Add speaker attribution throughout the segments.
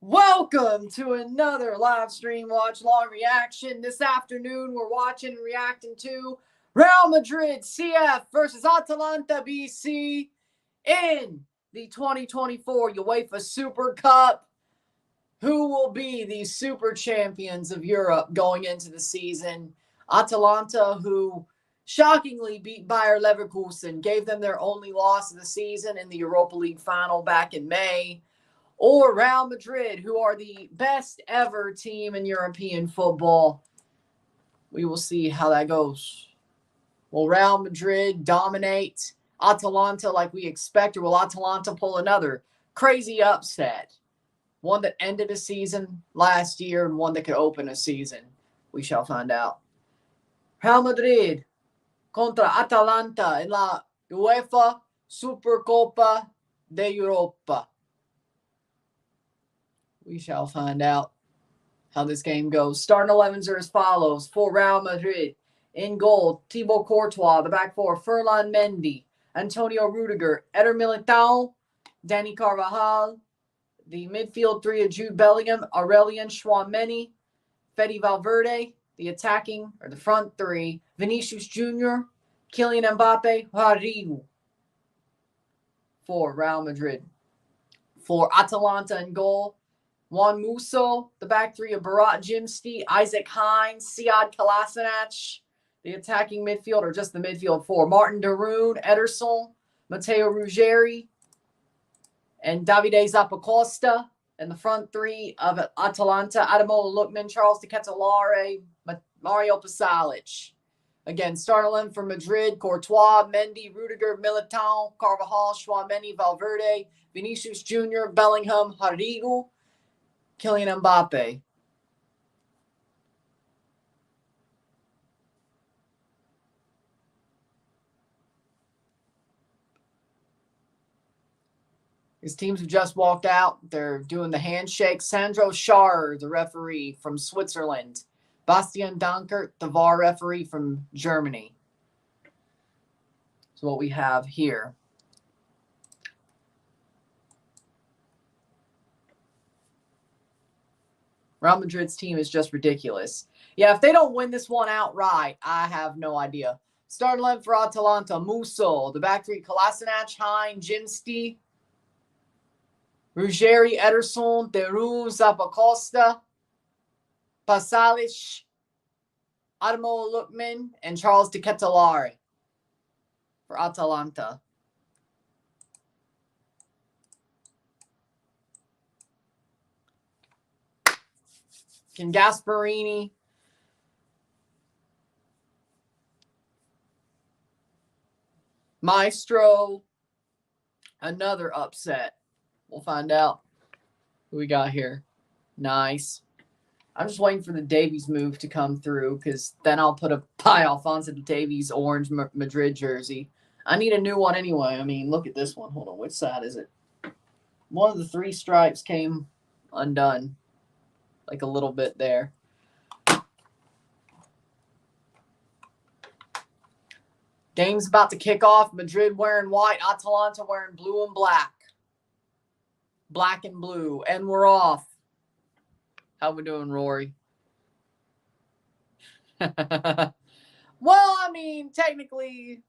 Speaker 1: Welcome to another live stream watch long reaction. This afternoon, we're watching and reacting to Real Madrid CF versus Atalanta BC in the 2024 UEFA Super Cup. Who will be the super champions of Europe going into the season? Atalanta, who shockingly beat Bayer Leverkusen, gave them their only loss of the season in the Europa League final back in May. Or Real Madrid, who are the best ever team in European football. We will see how that goes. Will Real Madrid dominate Atalanta like we expect, or will Atalanta pull another crazy upset? One that ended a season last year and one that could open a season. We shall find out. Real Madrid contra Atalanta en la UEFA Super Copa de Europa. We shall find out how this game goes. Starting 11s are as follows. For Real Madrid, in goal, Thibaut Courtois. The back four, Ferland Mendy, Antonio Rudiger, Eder Militao, Dani Carvajal. The midfield three of Jude Bellingham, Aurelien Tchouameni, Fede Valverde. The attacking, or the front three, Vinicius Jr., Kylian Mbappe, Girault. For Real Madrid. For Atalanta in goal, Juan Musso, the back three of Berat Jimsty, Isaac Hines, Sead Kolasinac, the attacking midfield, or just the midfield four, Martin Darun, Ederson, Matteo Ruggeri, and Davide Zappacosta, and the front three of Atalanta, Ademola Lookman, Charles de Ketelaere, Mario Pasalic. Again, starting 11 for Madrid, Courtois, Mendy, Rudiger, Militao, Carvajal, Tchouameni, Valverde, Vinicius Jr., Bellingham, Girault, Kylian Mbappe. His teams have just walked out. They're doing the handshake. Sandro Scharer, the referee from Switzerland. Bastian Dankert, the VAR referee from Germany. That's what we have here. Real Madrid's team is just ridiculous. Yeah, if they don't win this one outright, I have no idea. Starting 11 for Atalanta, Musso. The back three, Kolasinac, Hines, Jimsty, Ruggeri, Ederson, Darun, Zappacosta, Pasalic, Ademola Lookman, and Charles de Ketelaere for Atalanta. Can Gasperini Maestro another upset? We'll find out who we got here. Nice. I'm just waiting for the Davies move to come through, because then I'll put a Alphonso Davies orange Madrid jersey. I need a new one anyway. I mean, look at this one. Hold on. Which side is it? One of the three stripes came undone. Like a little bit there. Game's about to kick off. Madrid wearing white. Atalanta wearing blue and black. Black and blue. And we're off. How we doing, Rory? Well, I mean, technically,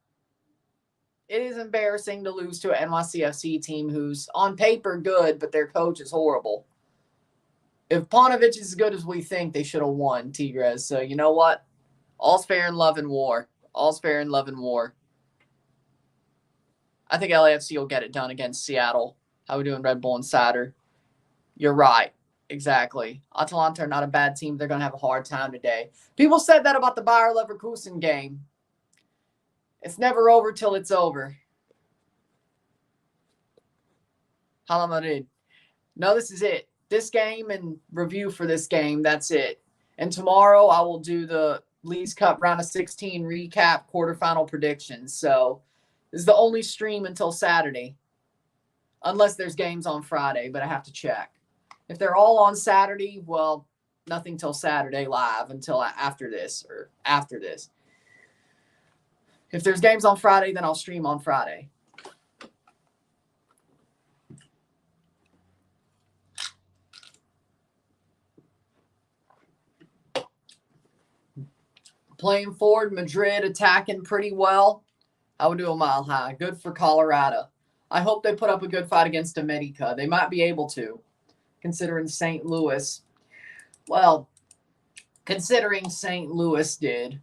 Speaker 1: it is embarrassing to lose to an NYCFC team who's on paper good, but their coach is horrible. If Paunovic is as good as we think, they should have won, Tigres. So, you know what? All's fair in love and war. All's fair in love and war. I think LAFC will get it done against Seattle. How we doing, Red Bull Insider? You're right. Exactly. Atalanta are not a bad team. They're going to have a hard time today. People said that about the Bayer Leverkusen game. It's never over till it's over. Hala Madrid. No, this is it. This game and review for this game, that's it. And tomorrow I will do the Leagues Cup round of 16 recap quarterfinal predictions. So this is the only stream until Saturday. Unless there's games on Friday, but I have to check. If they're all on Saturday, well, nothing till Saturday live until after this or after this. If there's games on Friday, then I'll stream on Friday. Playing forward, Madrid attacking pretty well. I would do a mile high. Good for Colorado. I hope they put up a good fight against America. They might be able to, considering St. Louis. Well, considering St. Louis did.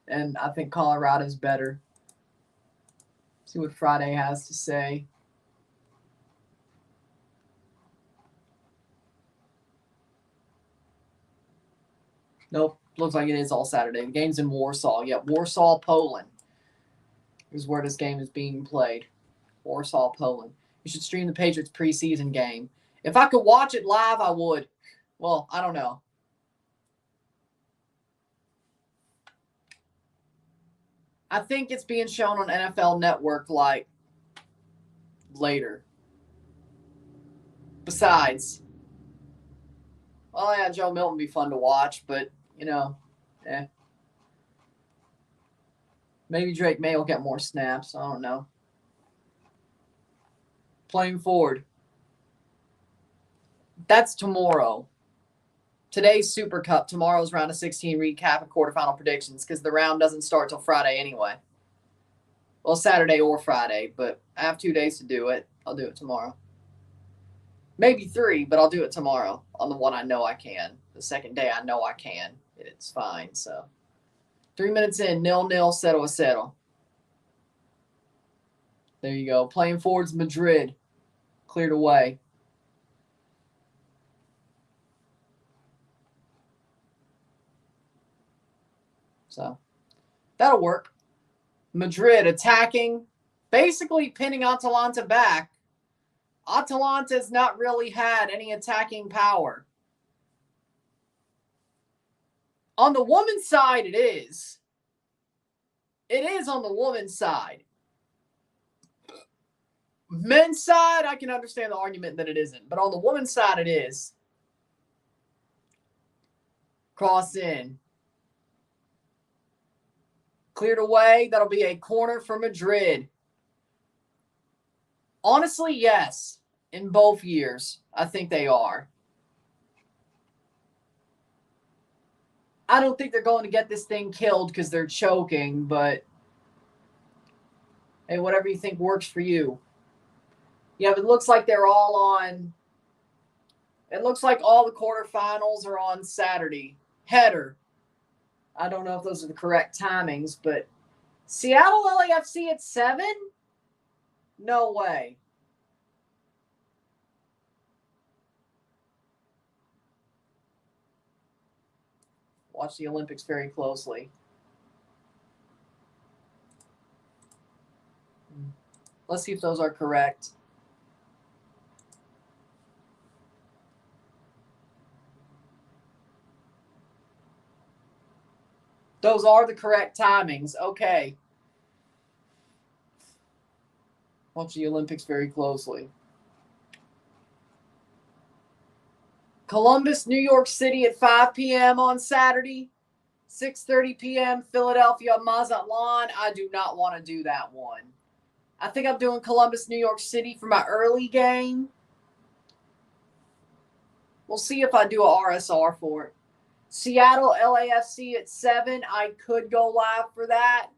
Speaker 1: And I think Colorado's better. See what Friday has to say. Nope. Looks like it is all Saturday. The game's in Warsaw. Yep, Warsaw, Poland is where this game is being played. Warsaw, Poland. You should stream the Patriots preseason game. If I could watch it live, I would. Well, I don't know. I think it's being shown on NFL Network like later. Besides, well, yeah, Joe Milton would be fun to watch, but, you know, maybe Drake May will get more snaps. I don't know. Playing forward. That's tomorrow. Today's Super Cup. Tomorrow's round of 16 recap and quarterfinal predictions because the round doesn't start till Friday anyway. Well, Saturday or Friday, but I have 2 days to do it. I'll do it tomorrow. Maybe 3, but I'll do it tomorrow on the one I know I can. The second day I know I can. It's fine, so. 3 minutes in, 0-0, 0-0. There you go. Playing forwards, Madrid. Cleared away. So, that'll work. Madrid attacking, basically pinning Atalanta back. Atalanta's not really had any attacking power. On the woman's side, it is. It is on the woman's side. Men's side, I can understand the argument that it isn't. But on the woman's side, it is. Cross in. Cleared away. That'll be a corner for Madrid. Honestly, yes. In both years, I think they are. I don't think they're going to get this thing killed because they're choking, but hey, whatever you think works for you. Yeah, but it looks like they're all on. It looks like all the quarterfinals are on Saturday. Header. I don't know if those are the correct timings, but Seattle LAFC at 7? No way. Watch the Olympics very closely. Let's see if those are correct. Those are the correct timings. Okay. Watch the Olympics very closely. Columbus, New York City at 5 p.m. on Saturday. 6:30 p.m. Philadelphia, Mazatlan. I do not want to do that one. I think I'm doing Columbus, New York City for my early game. We'll see if I do a RSR for it. Seattle, LAFC at 7. I could go live for that.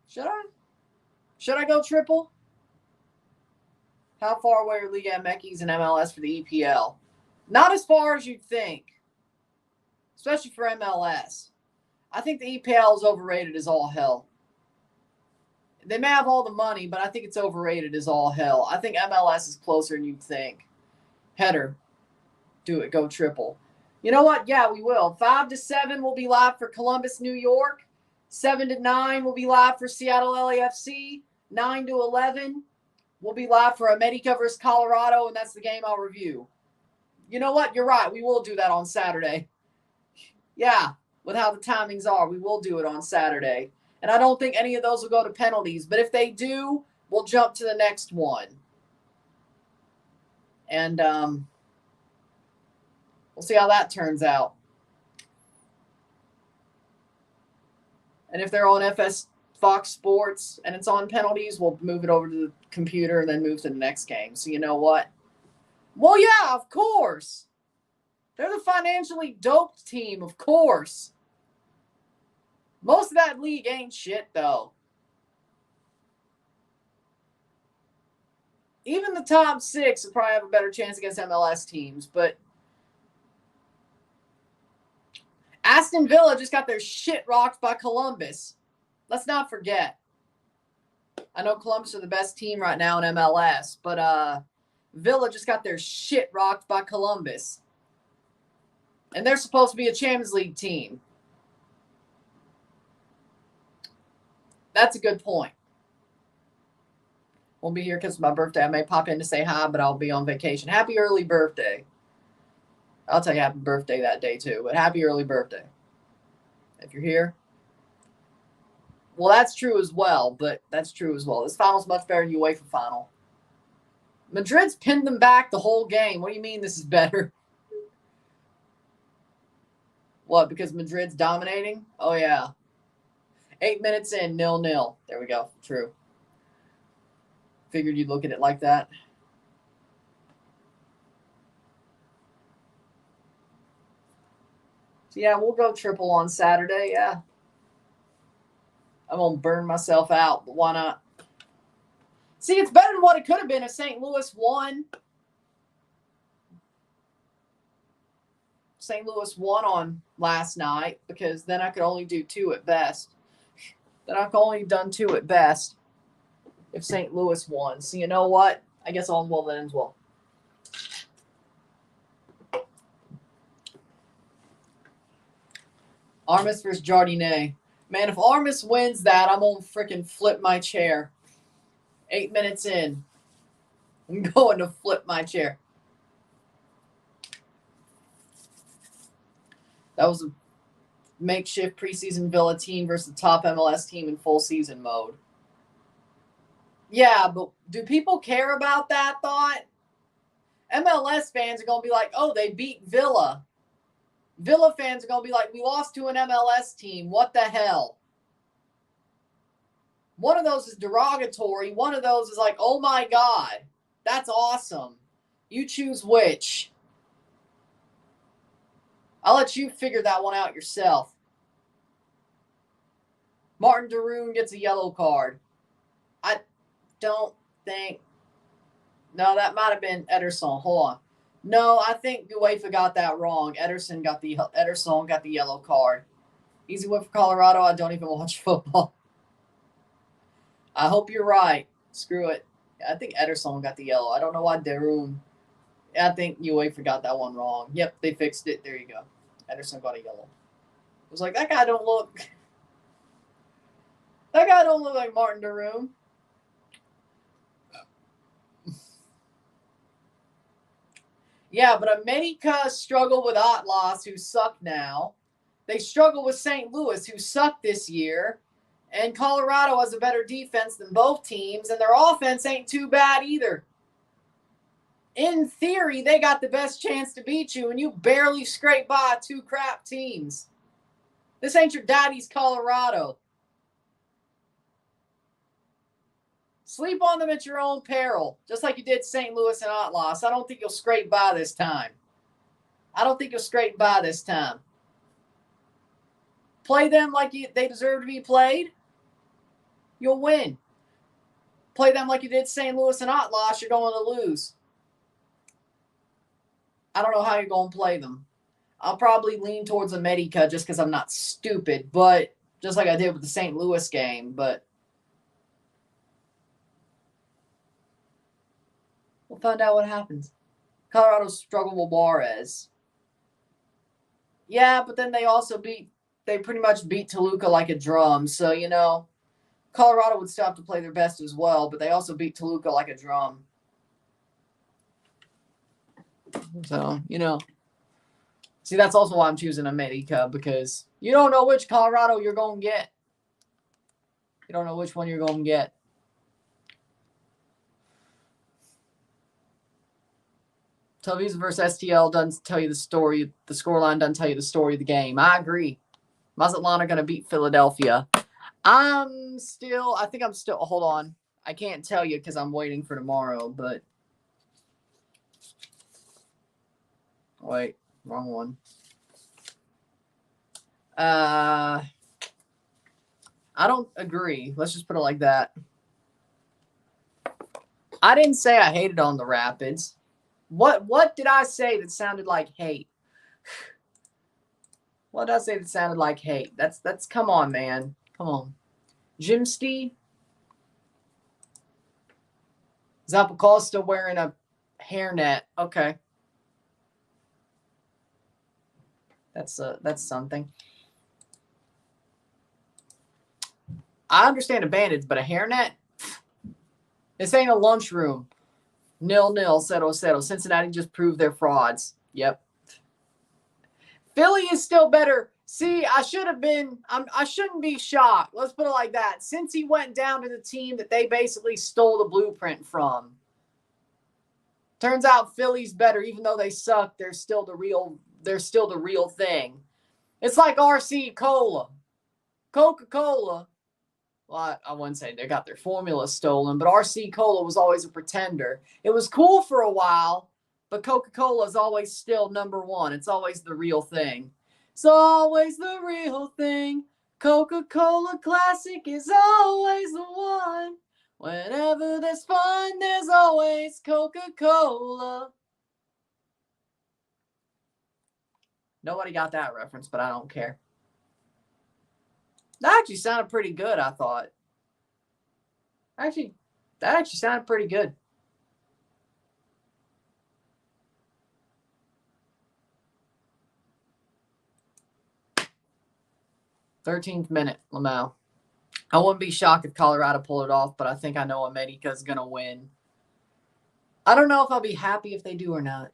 Speaker 1: Should I? Should I go triple? How far away are Liga MX and MLS for the EPL? Not as far as you'd think, especially for MLS. I think the EPL is overrated as all hell. They may have all the money, but I think it's overrated as all hell. I think MLS is closer than you'd think. Header. Do it. Go triple. You know what? Yeah, we will. 5 to 7 will be live for Columbus, New York. 7 to 9 will be live for Seattle LAFC. 9 to 11 will be live for America versus Colorado, and that's the game I'll review. You know what? You're right. We will do that on Saturday. Yeah, with how the timings are, we will do it on Saturday. And I don't think any of those will go to penalties. But if they do, we'll jump to the next one. And we'll see how that turns out. And if they're on Fox Sports and it's on penalties, we'll move it over to the computer and then move to the next game. So you know what? Well, yeah, of course. They're the financially doped team, of course. Most of that league ain't shit, though. Even the top 6 would probably have a better chance against MLS teams, but Aston Villa just got their shit rocked by Columbus. Let's not forget. I know Columbus are the best team right now in MLS, but Villa just got their shit rocked by Columbus. And they're supposed to be a Champions League team. That's a good point. Won't be here because it's my birthday. I may pop in to say hi, but I'll be on vacation. Happy early birthday. I'll tell you happy birthday that day too, but happy early birthday. If you're here. Well, that's true as well, This final's much better than UEFA final. Madrid's pinned them back the whole game. What do you mean this is better? What, because Madrid's dominating? Oh, yeah. 8 minutes in, 0-0. There we go. True. Figured you'd look at it like that. So, yeah, we'll go triple on Saturday. Yeah. I'm going to burn myself out, but why not? See, it's better than what it could have been if St. Louis won. St. Louis won on last night because then I could only do 2 at best. Then I could only done 2 at best if St. Louis won. So you know what? I guess all well that ends well. Armas versus Jardinet. Man, if Armas wins that, I'm going to freaking flip my chair. 8 minutes in. I'm going to flip my chair. That was a makeshift preseason Villa team versus the top MLS team in full season mode. Yeah, but do people care about that thought? MLS fans are going to be like, oh, they beat Villa. Villa fans are going to be like, we lost to an MLS team. What the hell? One of those is derogatory. One of those is like, oh my God, that's awesome. You choose which. I'll let you figure that one out yourself. Martin Deroon gets a yellow card. I don't think. No, that might have been Ederson. Hold on. No, I think UEFA got that wrong. Ederson got the yellow card. Easy win for Colorado. I don't even watch football. I hope you're right. Screw it. I think Ederson got the yellow. I don't know why Deroon. I think UEFA got that one wrong. Yep, they fixed it. There you go. Ederson got a yellow. It was like, that guy don't look like Martin Deroon. Yeah, but America struggled with Atlas, who suck now. They struggle with St. Louis, who suck this year. And Colorado has a better defense than both teams, and their offense ain't too bad either. In theory, they got the best chance to beat you, and you barely scrape by 2 crap teams. This ain't your daddy's Colorado. Sleep on them at your own peril, just like you did St. Louis and Atlas. I don't think you'll scrape by this time. Play them like they deserve to be played. You'll win. Play them like you did St. Louis and Atlas, you're going to lose. I don't know how you're going to play them. I'll probably lean towards America just because I'm not stupid, but just like I did with the St. Louis game, but we'll find out what happens. Colorado struggled with Juarez. Yeah, but then they pretty much beat Toluca like a drum. So, you know, Colorado would still have to play their best as well, but they also beat Toluca like a drum. So, you know. See, that's also why I'm choosing America, because you don't know which Colorado you're going to get. You don't know which one you're going to get. Televisa versus STL doesn't tell you the story. The scoreline doesn't tell you the story of the game. I agree. Mazatlan are going to beat Philadelphia. I think I'm still, hold on. I can't tell you because I'm waiting for tomorrow, but Wait, wrong one. I don't agree. Let's just put it like that. I didn't say I hated on the Rapids. What did I say that sounded like hate? What did I say that sounded like hate? That's come on, man. Come on. Jimsty. Zappacosta wearing a hairnet. Okay. That's something. I understand a bandage, but a hairnet? This ain't a lunchroom. 0-0, 0-0. Cincinnati just proved they're frauds. Yep. Philly is still better. See, I shouldn't be shocked. Let's put it like that. Since he went down to the team that they basically stole the blueprint from. Turns out Philly's better, even though they suck. They're still the real thing. It's like RC Cola. Coca-Cola. Well, I wouldn't say they got their formula stolen, but RC Cola was always a pretender. It was cool for a while, but Coca-Cola is always still number one. It's always the real thing. It's always the real thing. Coca-Cola Classic is always the one. Whenever there's fun, there's always Coca-Cola. Nobody got that reference, but I don't care. That actually sounded pretty good, I thought. That actually sounded pretty good. "13th minute, Lamau. I wouldn't be shocked if Colorado pulled it off, but I think I know America's going to win. I don't know if I'll be happy if they do or not.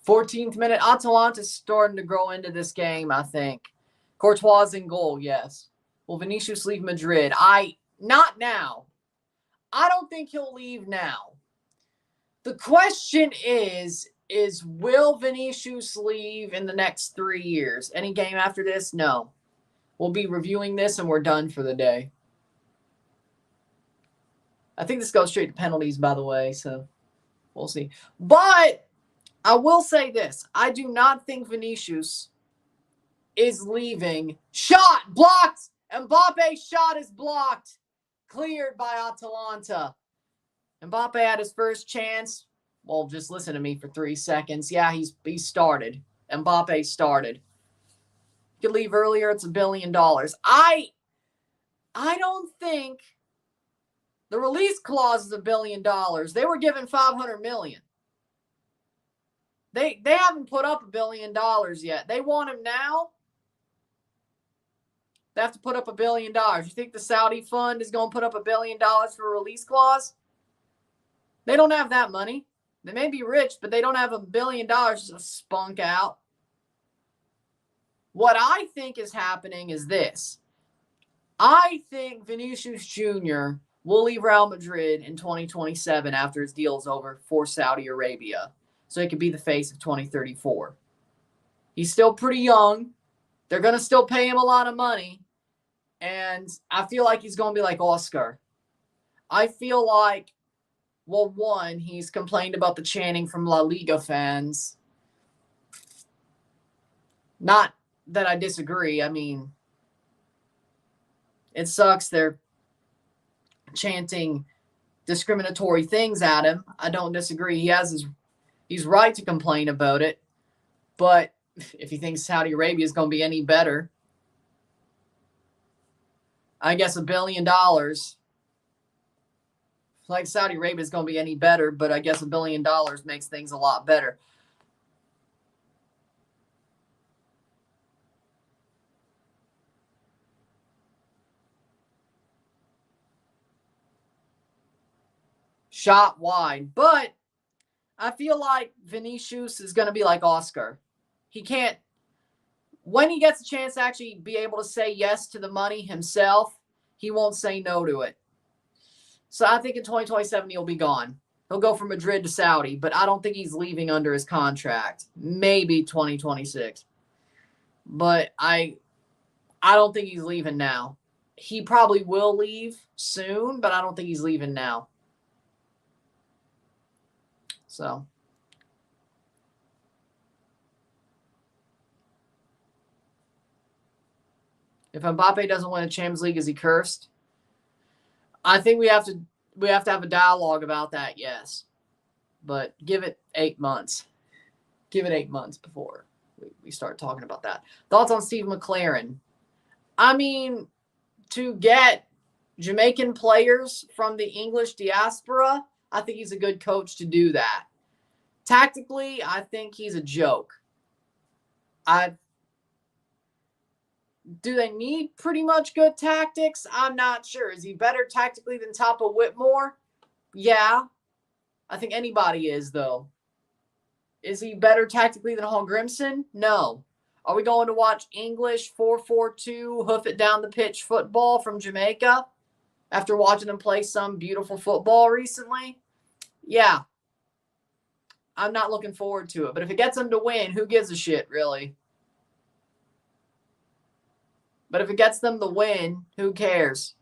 Speaker 1: "14th minute, Atalanta's starting to grow into this game, I think. Courtois in goal, yes. Will Vinicius leave Madrid? Not now. I don't think he'll leave now. The question is will Vinicius leave in the next 3 years? Any game after this? No. We'll be reviewing this and we're done for the day. I think this goes straight to penalties, by the way, so we'll see. But I will say this. I do not think Vinicius is leaving. Shot! Blocked! Mbappe's shot is blocked. Cleared by Atalanta. Mbappe had his first chance. Well, just listen to me for 3 seconds. Yeah, he started. Mbappe started. You could leave earlier. It's $1 billion. I don't think the release clause is $1 billion. They were given $500 million. They haven't put up $1 billion yet. They want him now. They have to put up $1 billion. You think the Saudi fund is going to put up $1 billion for a release clause? They don't have that money. They may be rich, but they don't have $1 billion to spunk out. What I think is happening is this. I think Vinicius Jr. will leave Real Madrid in 2027 after his deal is over for Saudi Arabia. So he could be the face of 2034. He's still pretty young. They're going to still pay him a lot of money. And I feel like he's going to be like Oscar. I feel like, well, one, he's complained about the chanting from La Liga fans. Not that I disagree. I mean, it sucks they're chanting discriminatory things at him. I don't disagree. He's right to complain about it. But if he thinks Saudi Arabia is going to be any better, I guess $1 billion, like Saudi Arabia is going to be any better, but I guess $1 billion makes things a lot better. Shot wide, but I feel like Vinicius is going to be like Oscar. He can't when he gets a chance to actually be able to say yes to the money himself, he won't say no to it. So I think in 2027 he'll be gone. He'll go from Madrid to Saudi, but I don't think he's leaving under his contract. Maybe 2026. But I don't think he's leaving now. He probably will leave soon, but I don't think he's leaving now. So if Mbappe doesn't win a Champions League, is he cursed? I think we have to have a dialogue about that, yes. But give it 8 months. Give it 8 months before we start talking about that. Thoughts on Steve McLaren? I mean, to get Jamaican players from the English diaspora, I think he's a good coach to do that. Tactically, I think he's a joke. Do they need pretty much good tactics? I'm not sure. Is he better tactically than Tapa Whitmore? Yeah. I think anybody is, though. Is he better tactically than Hall Grimson? No. Are we going to watch English 4-4-2, hoof it down the pitch football from Jamaica after watching them play some beautiful football recently? Yeah. I'm not looking forward to it. But if it gets them to win, who gives a shit, really? But if it gets them the win, who cares?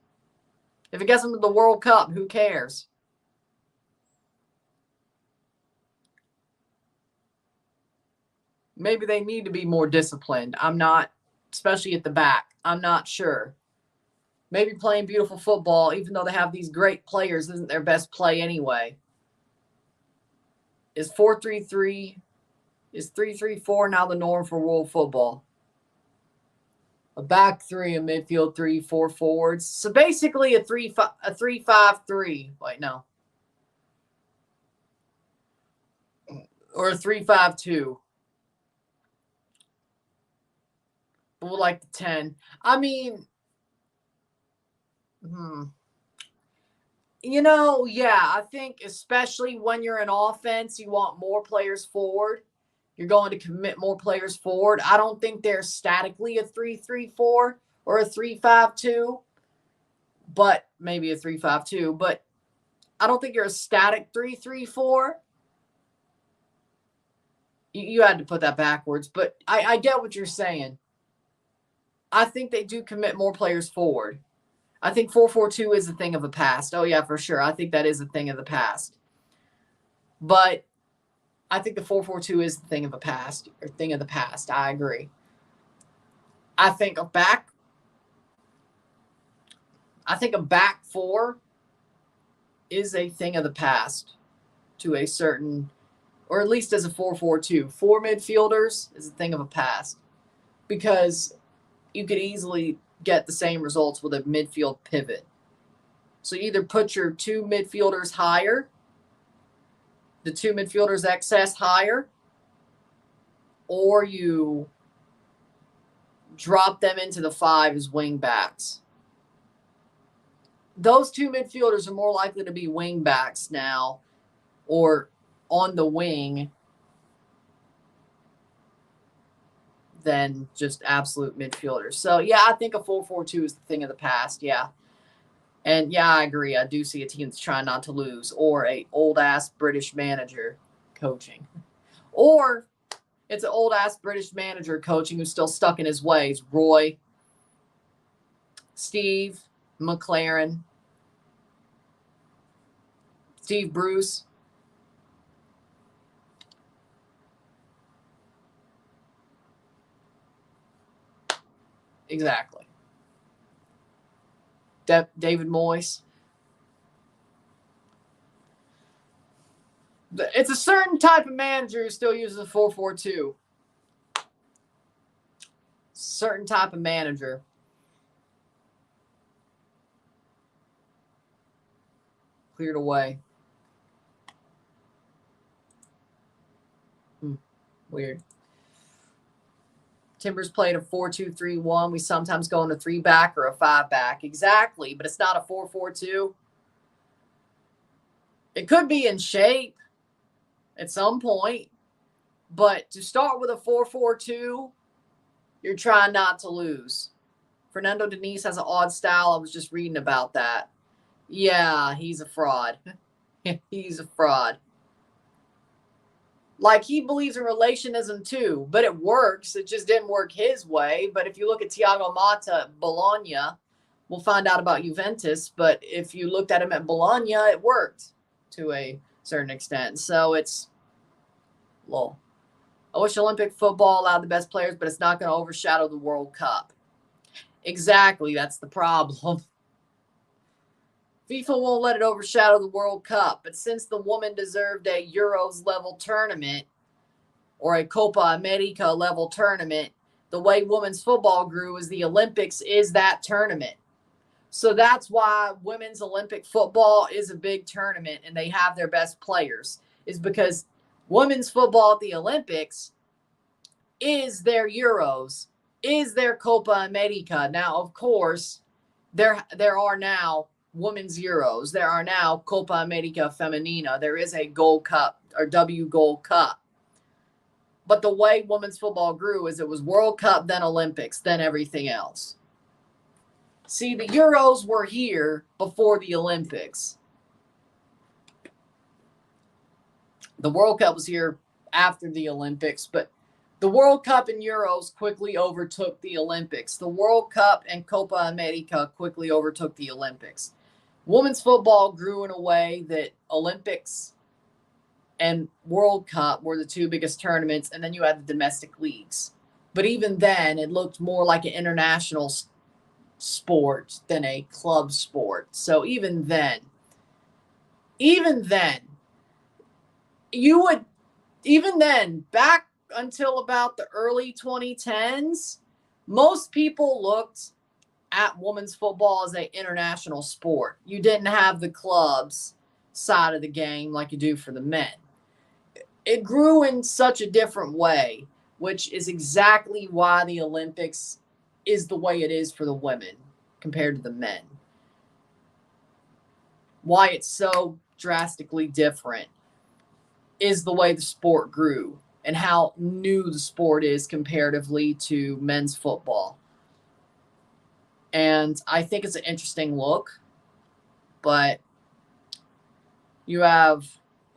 Speaker 1: If it gets them to the World Cup, who cares? Maybe they need to be more disciplined. I'm not, especially at the back. I'm not sure. Maybe playing beautiful football, even though they have these great players, isn't their best play anyway. Is 4-3-3, is 3-3-4 now the norm for world football? A back three, a midfield three, 4 forwards. So basically a 3-5-3. Wait, no. Or a 3-5-2. But we'll like the 10. I mean, you know, yeah, I think especially when you're in offense, you want more players forward. You're going to commit more players forward. I don't think they're statically a 3-3-4 or a 3-5-2, but maybe a 3-5-2. But I don't think you're a static 3-3-4. You had to put that backwards, but I get what you're saying. I think they do commit more players forward. I think 4-4-2 is a thing of the past. Oh, yeah, for sure. I think that is a thing of the past. But I think the 4-4-2 is the thing of the past, or thing of the past. I agree. I think a back four is a thing of the past to a certain, or at least as a 4-4-2. 4 midfielders is a thing of the past because you could easily get the same results with a midfield pivot. So either put your 2 midfielders higher, the 2 midfielders excess higher, or you drop them into the 5 as wing backs. Those 2 midfielders are more likely to be wing backs now or on the wing than just absolute midfielders. So, yeah, I think a 4-4-2 is the thing of the past, yeah. And, yeah, I agree. I do see a team that's trying not to lose or a old-ass British manager coaching. Or it's an old-ass British manager coaching who's still stuck in his ways. Roy, Steve, McLaren, Steve Bruce. Exactly. David Moyes. It's a certain type of manager who still uses a 4-4-2. Certain type of manager. Cleared away. Weird. Timbers played a 4-2-3-1. We sometimes go in a 3-back or a 5-back. Exactly, but it's not a 4-4-2. It could be in shape at some point, but to start with a 4-4-2 You're trying not to lose. Fernando Diniz has an odd style. I was just reading about that. Yeah, he's a fraud. He's a fraud. Like, he believes in relationism too, but it works. It just didn't work his way. But if you look at Thiago Motta at Bologna, we'll find out about Juventus. But if you looked at him at Bologna, it worked to a certain extent. So it's, well, I wish Olympic football allowed the best players, but it's not going to overshadow the World Cup. Exactly, that's the problem. FIFA won't let it overshadow the World Cup, but since the woman deserved a Euros level tournament or a Copa America level tournament, the way women's football grew is the Olympics is that tournament. So that's why women's Olympic football is a big tournament and they have their best players, is because women's football at the Olympics is their Euros, is their Copa America. Now, of course, there are now women's Euros. There are now Copa America Femenina. There is a Gold Cup or W Gold Cup. But the way women's football grew is it was World Cup, then Olympics, then everything else. See, the Euros were here before the Olympics. The World Cup was here after the Olympics, but the World Cup and Euros quickly overtook the Olympics. The World Cup and Copa America quickly overtook the Olympics. Women's football grew in a way that Olympics and World Cup were the two biggest tournaments, and then you had the domestic leagues. But even then, it looked more like an international sport than a club sport. So even then, back until about the early 2010s, most people looked at women's football as an international sport. You didn't have the clubs side of the game like you do for the men. It grew in such a different way, which is exactly why the Olympics is the way it is for the women compared to the men. Why it's so drastically different is the way the sport grew and how new the sport is comparatively to men's football. And I think it's an interesting look, but you have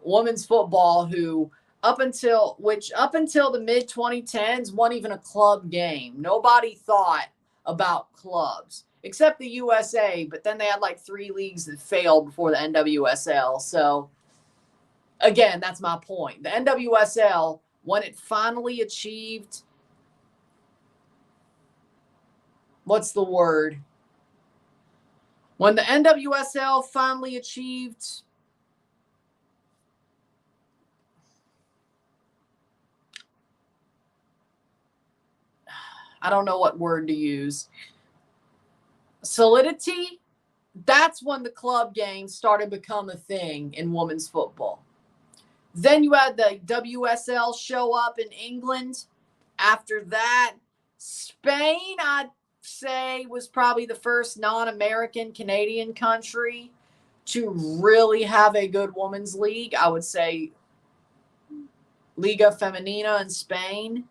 Speaker 1: women's football who up until the mid 2010s wasn't even a club game. Nobody thought about clubs except the USA, but then they had like 3 leagues that failed before the NWSL. So again, that's my point. The NWSL, when it finally achieved, what's the word? When the NWSL finally achieved I don't know what word to use. Solidity, that's when the club game started to become a thing in women's football. Then you had the WSL show up in England. After that, Spain, I'd say, was probably the first non-American Canadian country to really have a good women's league. I would say Liga Femenina in Spain.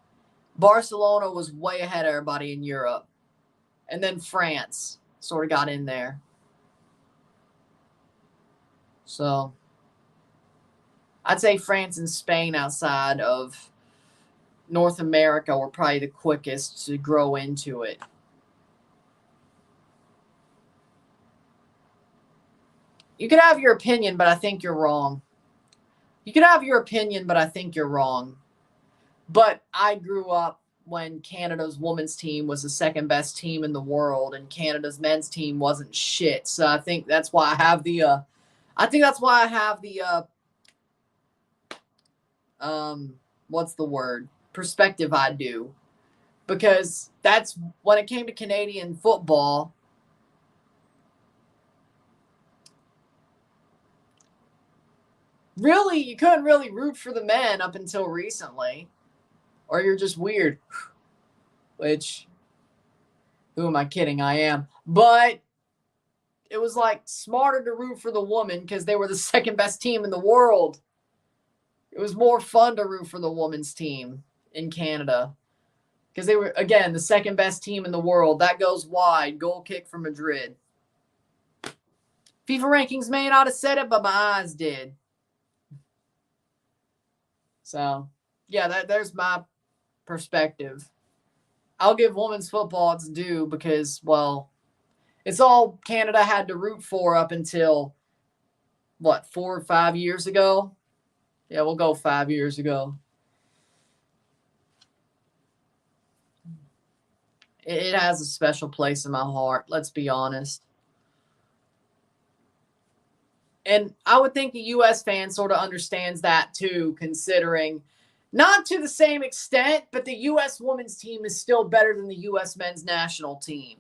Speaker 1: Barcelona was way ahead of everybody in Europe. And then France sort of got in there. So I'd say France and Spain outside of North America were probably the quickest to grow into it. You could have your opinion, but I think you're wrong. But I grew up when Canada's women's team was the second best team in the world and Canada's men's team wasn't shit. So I think that's why I have the what's the word? Perspective I do. Because that's when it came to Canadian football. Really, you couldn't really root for the men up until recently. Or you're just weird. Which, who am I kidding? I am. But it was like smarter to root for the woman because they were the second best team in the world. It was more fun to root for the women's team in Canada. Because they were, again, the second best team in the world. That goes wide. Goal kick for Madrid. FIFA rankings may not have said it, but my eyes did. So, yeah, there's my perspective. I'll give women's football its due because, well, it's all Canada had to root for up until, what, 4 or 5 years ago? Yeah, we'll go 5 years ago. It has a special place in my heart, let's be honest. And I would think the U.S. fan sort of understands that too, considering not to the same extent, but the U.S. women's team is still better than the U.S. men's national team.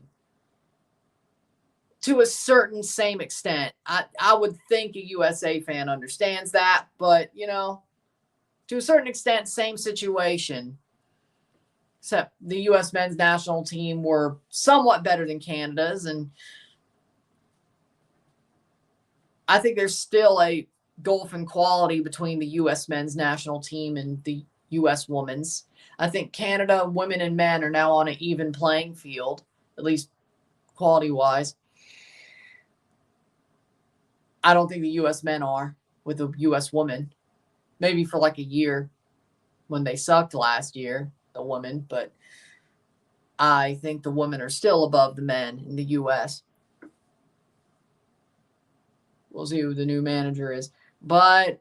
Speaker 1: To a certain same extent. I would think a USA fan understands that, but, you know, to a certain extent, same situation. Except the U.S. men's national team were somewhat better than Canada's, and I think there's still a gulf in quality between the U.S. men's national team and the U.S. women's. I think Canada, women and men, are now on an even playing field, at least quality-wise. I don't think the U.S. men are with the U.S. women. Maybe for like a year when they sucked last year, the women, but I think the women are still above the men in the U.S. We'll see who the new manager is. But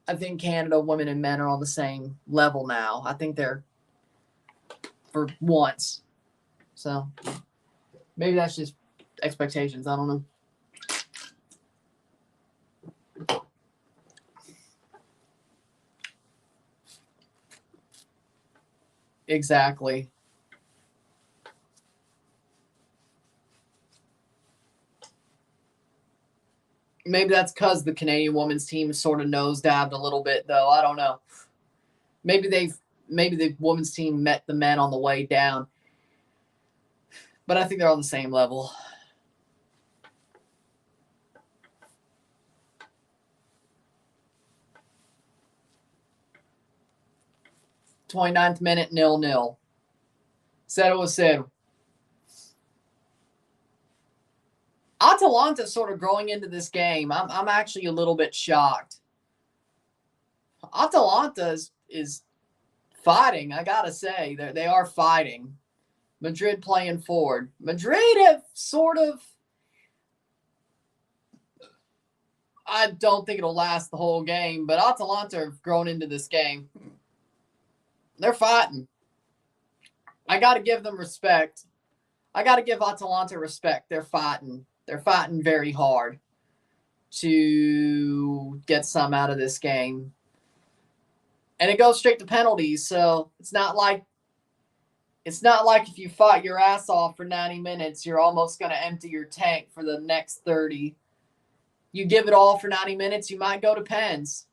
Speaker 1: I think Canada, women and men are on the same level now. I think they're for once. So maybe that's just expectations. I don't know. Exactly. Maybe that's because the Canadian women's team is sort of nosedive a little bit, though. I don't know. Maybe the women's team met the men on the way down. But I think they're on the same level. '29th minute, 0-0. 0-0. Atalanta sort of growing into this game. I'm actually a little bit shocked. Atalanta is fighting, I gotta say. They are fighting. Madrid playing forward. Madrid have sort of... I don't think it'll last the whole game, but Atalanta have grown into this game. They're fighting. I got to give them respect. I got to give Atalanta respect. They're fighting. They're fighting very hard to get some out of this game. And it goes straight to penalties, so it's not like if you fight your ass off for 90 minutes, you're almost going to empty your tank for the next 30. You give it all for 90 minutes, you might go to pens.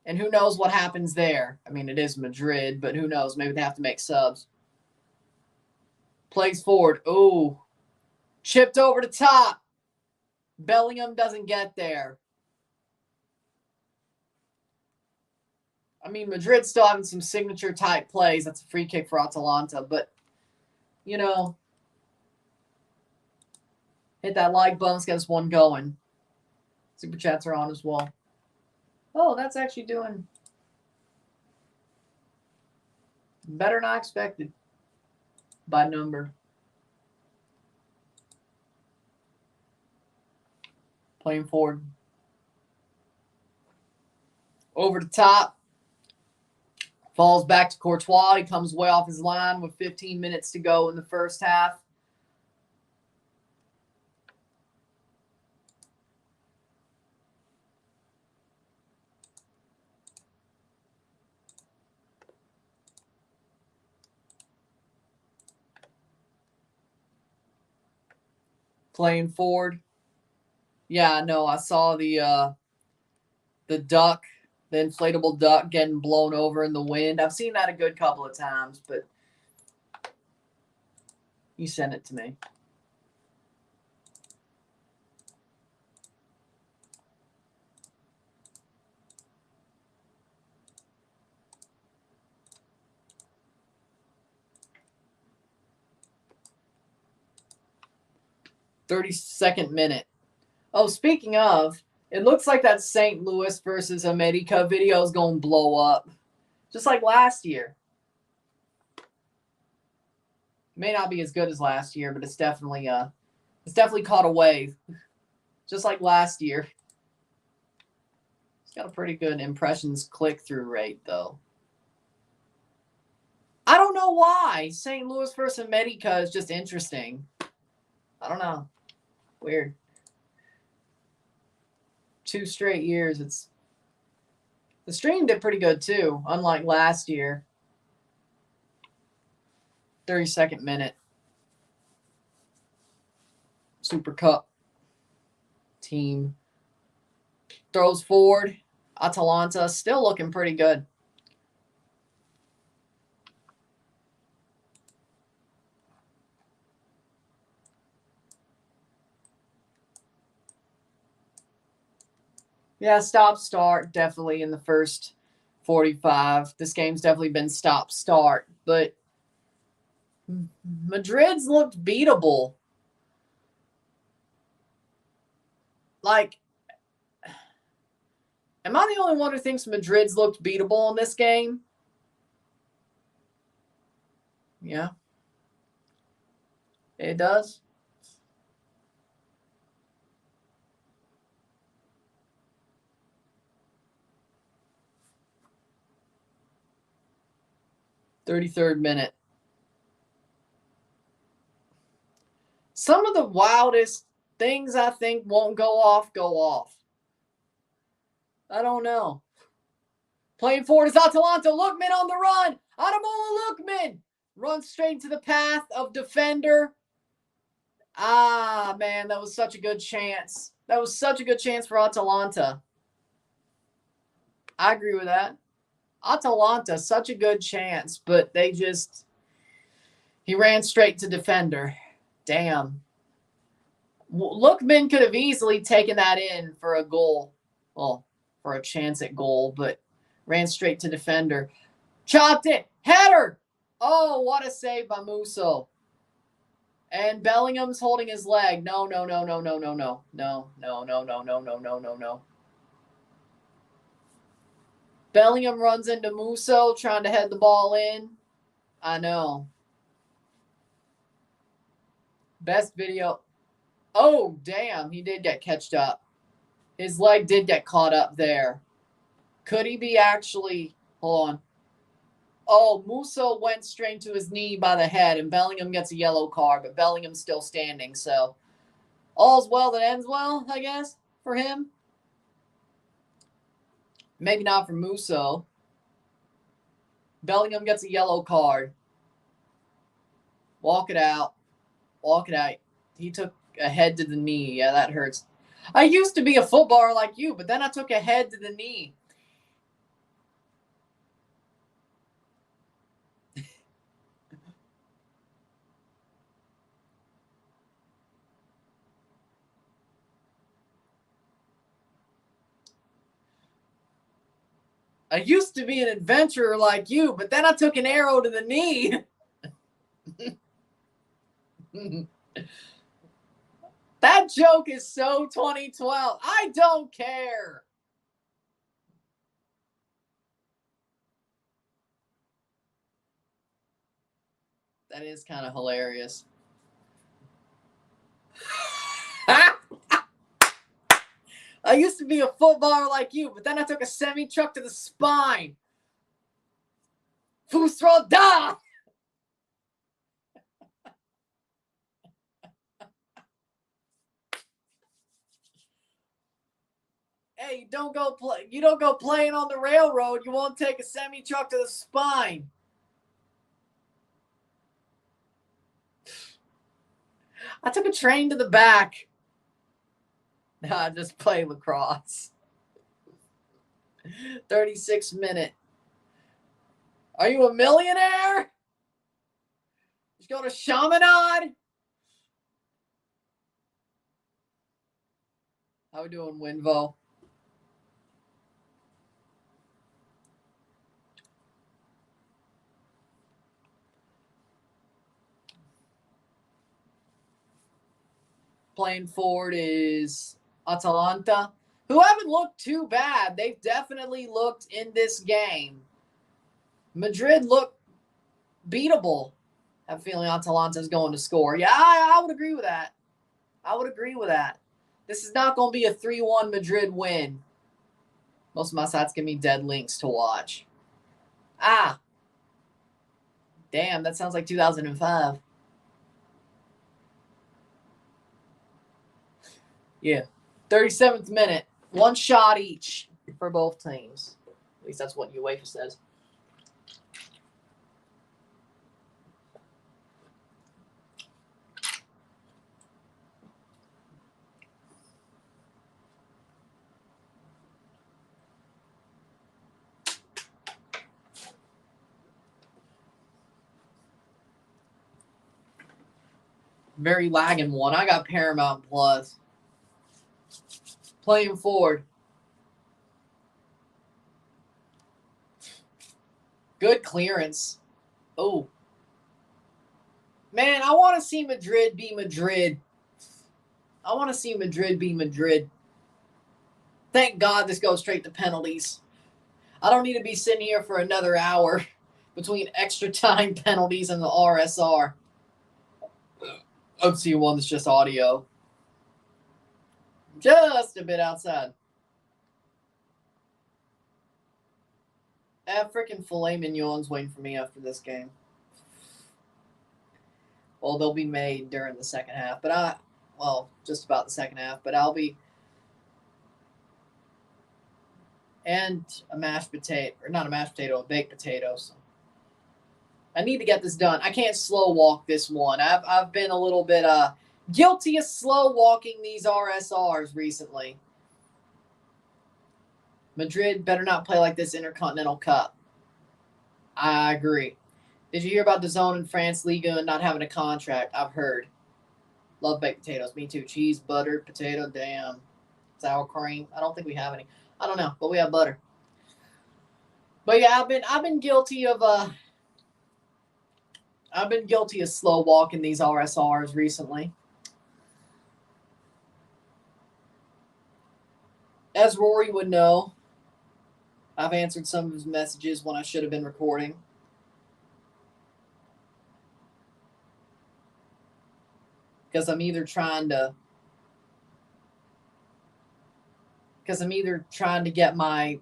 Speaker 1: And who knows what happens there. I mean, it is Madrid, but who knows? Maybe they have to make subs. Plays forward. Ooh. Chipped over the top. Bellingham doesn't get there. I mean, Madrid's still having some signature-type plays. That's a free kick for Atalanta. But, you know, hit that like button. Let's get us one going. Super chats are on as well. Oh, that's actually doing better than I expected by number. Playing forward. Over the top. Falls back to Courtois. He comes way off his line with 15 minutes to go in the first half. Playing forward. Yeah, no, I saw the duck, the inflatable duck getting blown over in the wind. I've seen that a good couple of times, but you sent it to me. 32nd minute. Oh, speaking of, it looks like that St. Louis versus America video is going to blow up. Just like last year. May not be as good as last year, but it's definitely caught a wave. Just like last year. It's got a pretty good impressions click-through rate, though. I don't know why. St. Louis versus America is just interesting. I don't know. Weird. 2 straight years. The stream did pretty good, too, unlike last year. 32nd minute. Super Cup. Team throws forward. Atalanta still looking pretty good. Yeah, stop-start definitely in the first 45. This game's definitely been stop-start, but Madrid's looked beatable. Like, am I the only one who thinks Madrid's looked beatable in this game? Yeah. It does. "33rd minute. Some of the wildest things I think won't go off, go off. I don't know. Playing forward is Atalanta. Lookman on the run. Ademola Lookman runs straight into the path of defender. Ah, man, that was such a good chance. That was such a good chance for Atalanta. I agree with that. Atalanta, such a good chance, but he ran straight to defender. Damn. Lookman could have easily taken that in for a goal. Well, for a chance at goal, but ran straight to defender. Chopped it. Header. Oh, what a save by Musso. And Bellingham's holding his leg. No. Bellingham runs into Musso, trying to head the ball in. I know. Best video. Oh, damn. He did get catched up. His leg did get caught up there. Could he be actually... Hold on. Oh, Musso went straight to his knee by the head, and Bellingham gets a yellow card, but Bellingham's still standing, so... All's well that ends well, I guess, for him. Maybe not for Musso. Bellingham gets a yellow card. Walk it out. Walk it out. He took a head to the knee. Yeah, that hurts. I used to be a footballer like you, but then I took a head to the knee. I used to be an adventurer like you, but then I took an arrow to the knee. That joke is so 2012. I don't care. That is kind of hilarious. I used to be a footballer like you, but then I took a semi-truck to the spine. Fusroda! Hey, you don't go playing on the railroad. You won't take a semi-truck to the spine. I took a train to the back. No, I just play lacrosse. 36th minute. Are you a millionaire? Just go to Chaminade? How we doing, Winvo? Playing forward is Atalanta, who haven't looked too bad. They've definitely looked in this game. Madrid looked beatable. I have a feeling Atalanta's going to score. Yeah, I would agree with that. I would agree with that. This is not going to be a 3-1 Madrid win. Most of my sites give me dead links to watch. Ah. Damn, that sounds like 2005. Yeah. 37th minute. One shot each for both teams. At least that's what UEFA says. Very lagging one. I got Paramount Plus. Playing forward. Good clearance. Oh. Man, I want to see Madrid be Madrid. I want to see Madrid be Madrid. Thank God this goes straight to penalties. I don't need to be sitting here for another hour between extra time penalties and the RSR. OC one that's just audio. Just a bit outside. Freaking filet mignons waiting for me after this game. Well, they'll be made during the second half, but just about the second half, but I'll be. And a mashed potato, or not a mashed potato, a baked potato. So I need to get this done. I can't slow walk this one. I've been a little bit guilty of slow walking these RSRs recently. Madrid better not play like this Intercontinental Cup. I agree. Did you hear about DAZN in France Liga and not having a contract? I've heard. Love baked potatoes. Me too. Cheese, butter, potato, damn. Sour cream. I don't think we have any. I don't know, but we have butter. But yeah, I've been guilty of slow walking these RSRs recently. As Rory would know, I've answered some of his messages when I should have been recording. Because I'm either trying to get my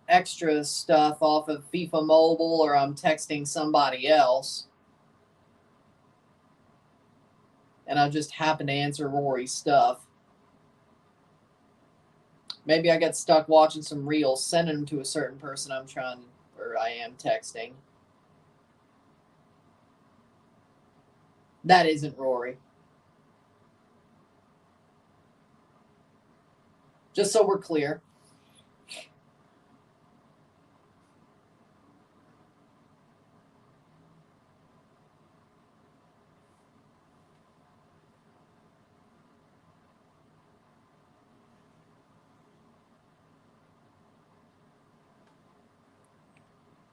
Speaker 1: extra stuff off of FIFA Mobile or I'm texting somebody else. And I just happen to answer Rory's stuff. Maybe I get stuck watching some reels, sending them to a certain person I am texting. That isn't Rory. Just so we're clear.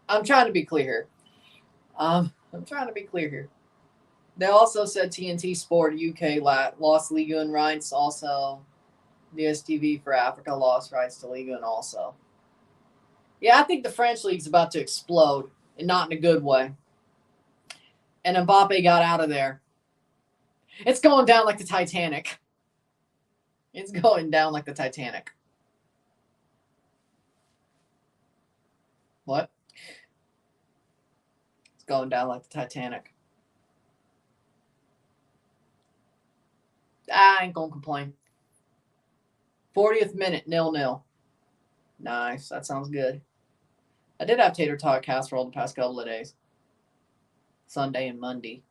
Speaker 1: I'm trying to be clear here. They also said TNT Sport UK lost Liga and rights. Also, the STV for Africa lost rights to Liga and also. Yeah, I think the French league's about to explode, and not in a good way. And Mbappe got out of there. It's going down like the Titanic. It's going down like the Titanic. What? It's going down like the Titanic. I ain't gonna complain. 40th minute, 0-0. Nice. That sounds good. I did have tater tot casserole the past couple of days. Sunday and Monday.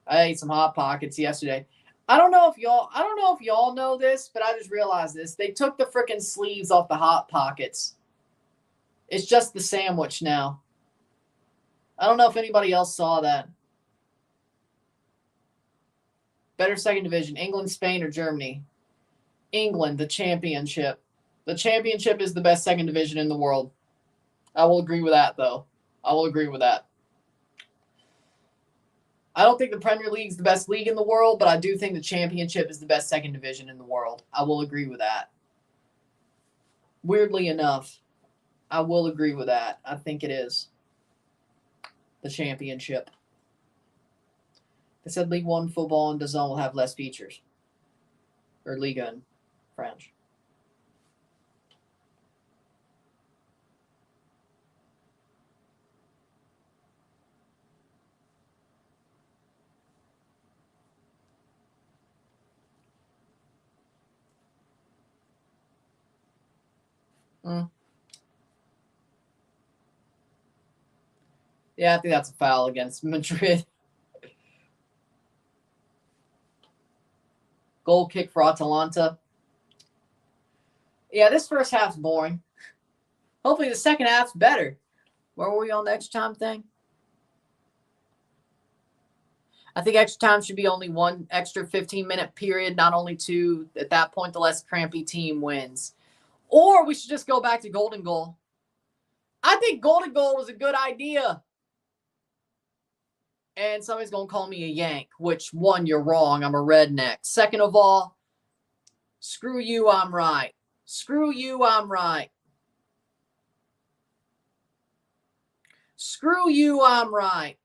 Speaker 1: I ate some Hot Pockets yesterday. I don't know if y'all know this, but I just realized this. They took the frickin' sleeves off the Hot Pockets. It's just the sandwich now. I don't know if anybody else saw that. Better second division, England, Spain, or Germany? England, the championship. The championship is the best second division in the world. I will agree with that, though. I I don't think the Premier League is the best league in the world, but I do think the Championship is the best second division in the world. I will agree with that. Weirdly enough, I will agree with that. I think it is the Championship. They said League One football and DAZN will have less features. Or Liga in French. Yeah, I think that's a foul against Madrid. Goal kick for Atalanta. Yeah, this first half's boring. Hopefully the second half's better. Where were we on the extra time thing? I think extra time should be only one extra 15-minute period, not only two. At that point, the less crampy team wins. Or we should just go back to golden goal. I think golden goal was a good idea. And somebody's going to call me a yank, which, one, you're wrong. I'm a redneck. Second of all, screw you, I'm right. Screw you, I'm right. Screw you, I'm right.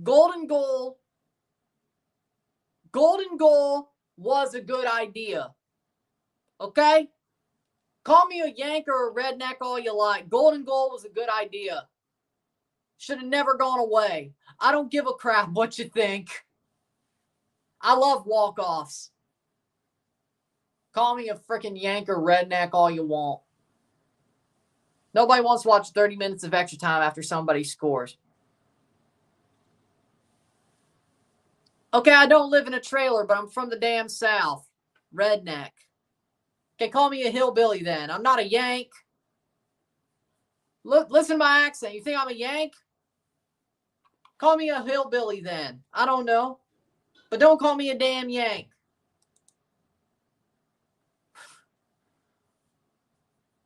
Speaker 1: Golden goal was a good idea. Okay? Call me a yank or a redneck all you like. Golden goal was a good idea. Should have never gone away. I don't give a crap what you think. I love walk-offs. Call me a freaking yank or redneck all you want. Nobody wants to watch 30 minutes of extra time after somebody scores. Okay, I don't live in a trailer, but I'm from the damn South. Redneck. Okay, call me a hillbilly then. I'm not a yank. Look, listen to my accent. You think I'm a yank? Call me a hillbilly then. I don't know. But don't call me a damn yank.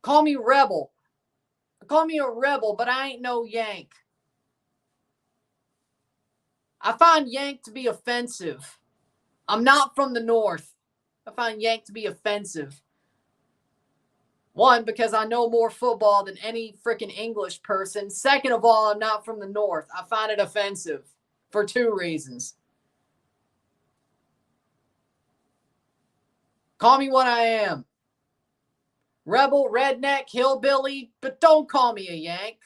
Speaker 1: Call me rebel. Call me a rebel, but I ain't no yank. I find yank to be offensive. I'm not from the North. I find yank to be offensive. One, because I know more football than any freaking English person. Second of all, I'm not from the North. I find it offensive for two reasons. Call me what I am. Rebel, redneck, hillbilly, but don't call me a yank.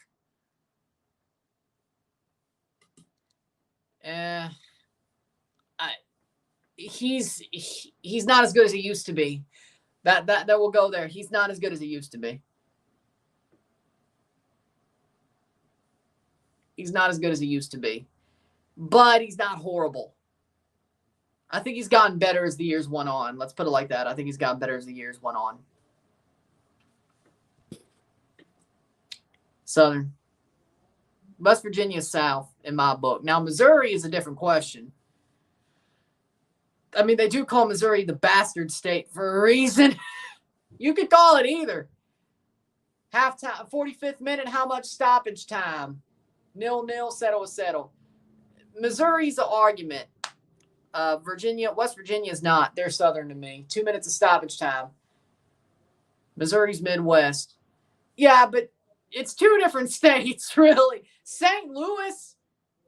Speaker 1: He's not as good as he used to be. That will go there. He's not as good as he used to be. He's not as good as he used to be. But he's not horrible. I think he's gotten better as the years went on. Let's put it like that. I think he's gotten better as the years went on. Southern. West Virginia South in my book. Now, Missouri is a different question. I mean, they do call Missouri the bastard state for a reason. You could call it either. Halftime, 45th minute, how much stoppage time? 0-0, settle. Missouri's an argument. West Virginia is not. They're Southern to me. 2 minutes of stoppage time. Missouri's Midwest. Yeah, but it's two different states, really. St. Louis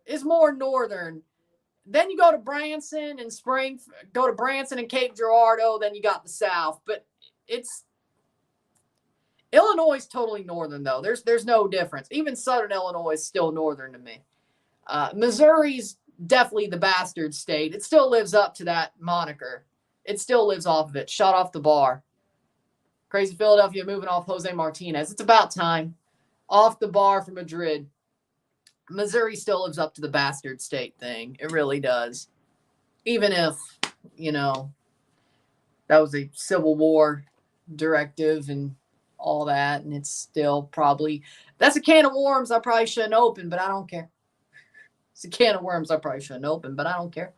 Speaker 1: is more northern. Then you go to Branson and Cape Girardeau, then you got the South. But Illinois is totally northern, though. There's no difference. Even Southern Illinois is still northern to me. Missouri's definitely the bastard state. It still lives up to that moniker. It still lives off of it. Shot off the bar. Crazy Philadelphia moving off Jose Martinez. It's about time. Off the bar for Madrid. Missouri still lives up to the bastard state thing. It really does. Even if, that was a Civil War directive and all that, and it's still probably, that's a can of worms I probably shouldn't open, but I don't care. It's a can of worms I probably shouldn't open, but I don't care.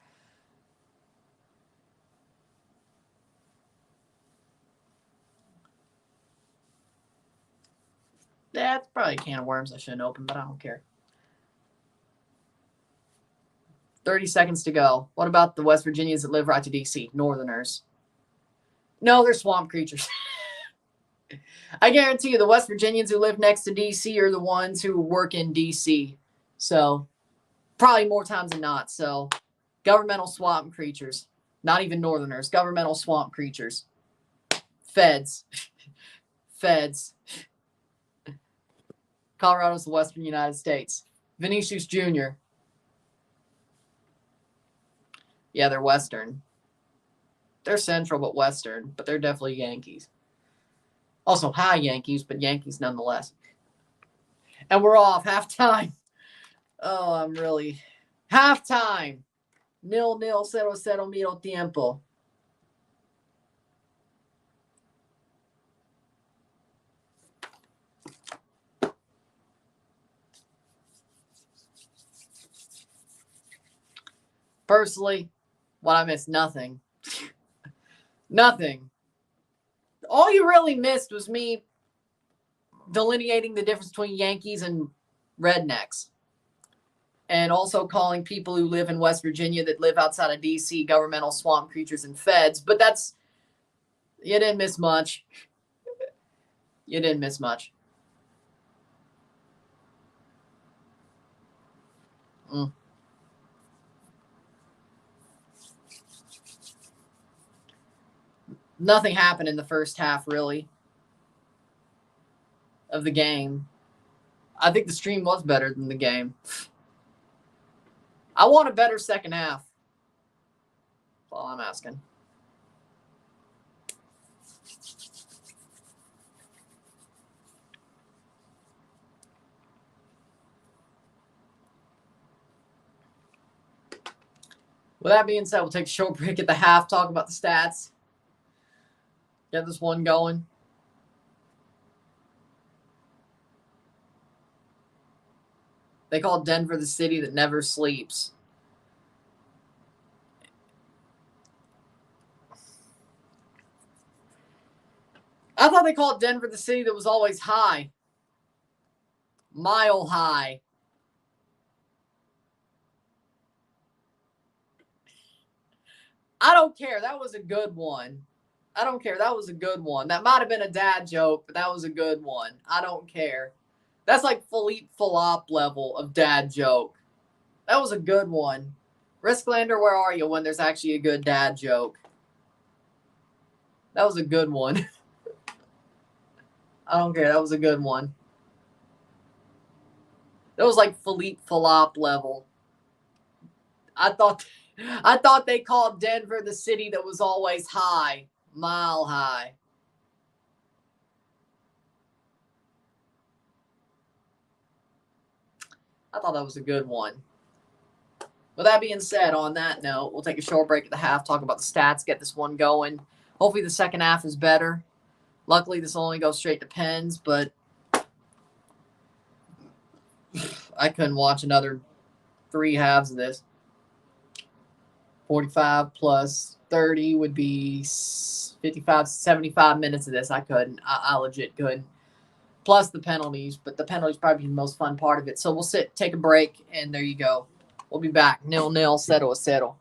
Speaker 1: That's probably a can of worms I shouldn't open, but I don't care. 30 seconds to go. What about the West Virginians that live right to D.C.? Northerners. No, they're swamp creatures. I guarantee you the West Virginians who live next to D.C. are the ones who work in D.C. So probably more times than not. So governmental swamp creatures. Not even Northerners. Governmental swamp creatures. Feds. Feds. Colorado's the Western United States. Vinicius Jr. Yeah, they're Western. They're Central but Western, but they're definitely Yankees. Also, hi Yankees, but Yankees nonetheless. And we're off. Halftime. Oh, I'm really... Halftime. 0-0, 0-0, medio tiempo. Personally, what I missed? Nothing. Nothing. All you really missed was me delineating the difference between Yankees and rednecks. And also calling people who live in West Virginia that live outside of D.C. governmental swamp creatures and feds. But that's... You didn't miss much. You didn't miss much. Nothing happened in the first half, really, of the game. I think the stream was better than the game. I want a better second half. That's all I'm asking. With that being said, we'll take a short break at the half, talk about the stats, get this one going. They call Denver the city that never sleeps. I thought they called Denver the city that was always high. Mile high. I don't care. That was a good one. I don't care. That was a good one. That might have been a dad joke, but that was a good one. I don't care. That's like Philippe Philop level of dad joke. That was a good one. Risklander, where are you when there's actually a good dad joke? That was a good one. I don't care. That was a good one. That was like Philippe Philop level. I thought they called Denver the city that was always high. Mile high. I thought that was a good one. With that being said, on that note, we'll take a short break at the half, talk about the stats, get this one going. Hopefully the second half is better. Luckily, this will only go straight to pens, but I couldn't watch another 3 halves of this. 45 plus 30 would be 55, 75 minutes of this. I couldn't. I legit couldn't. Plus the penalties, but the penalties probably the most fun part of it. So we'll take a break, and there you go. We'll be back. 0-0, 0-0.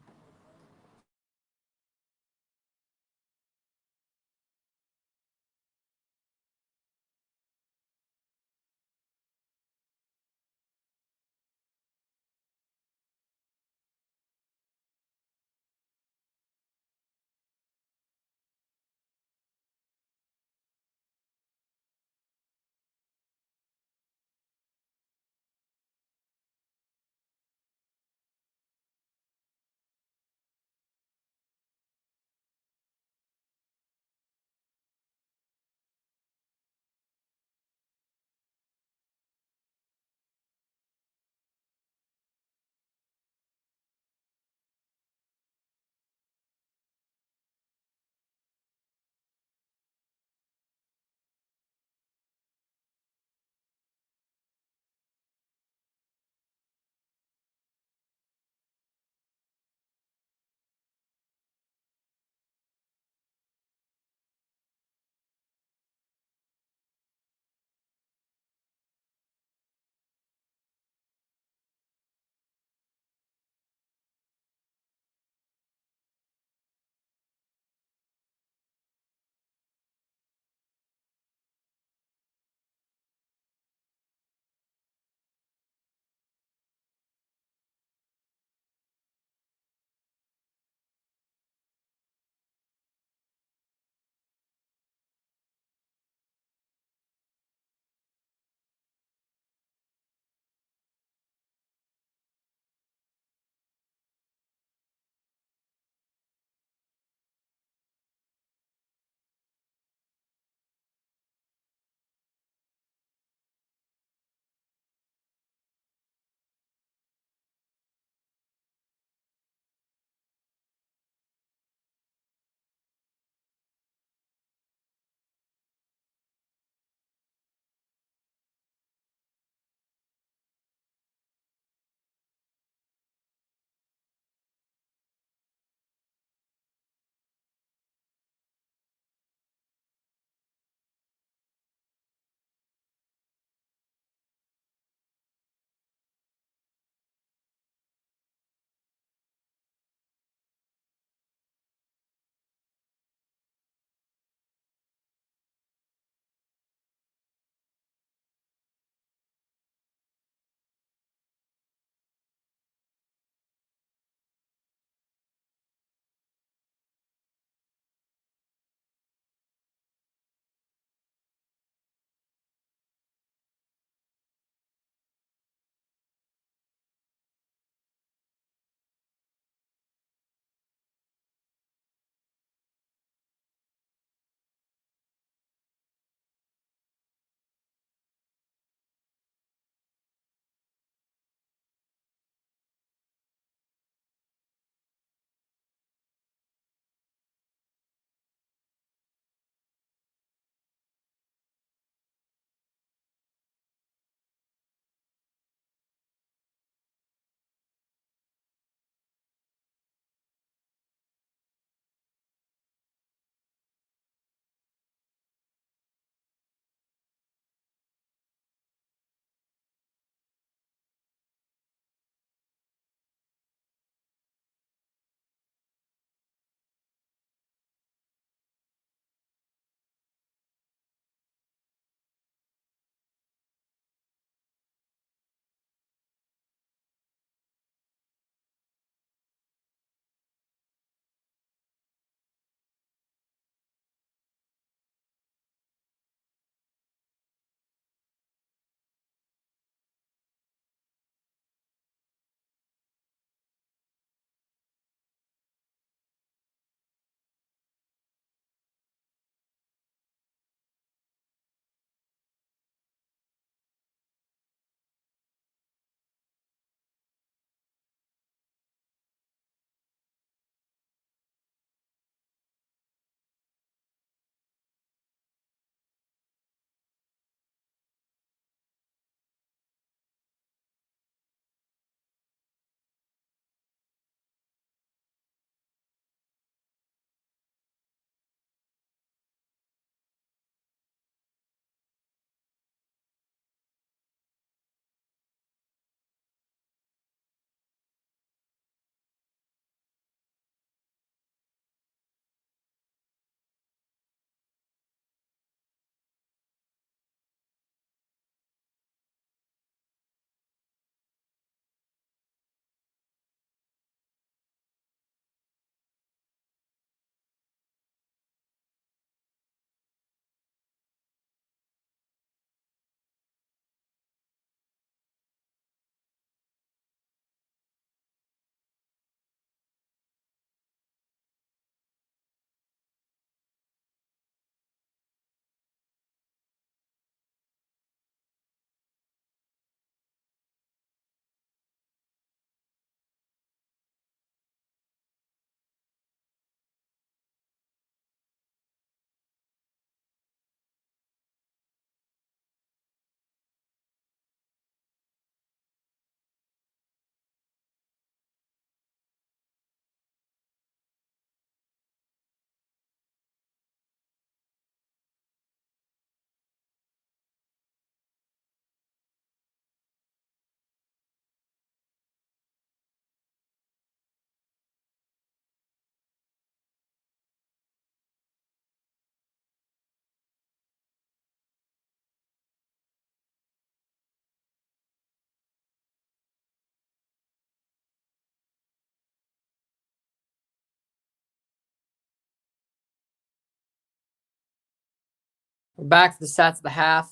Speaker 1: We're back for the stats of the half.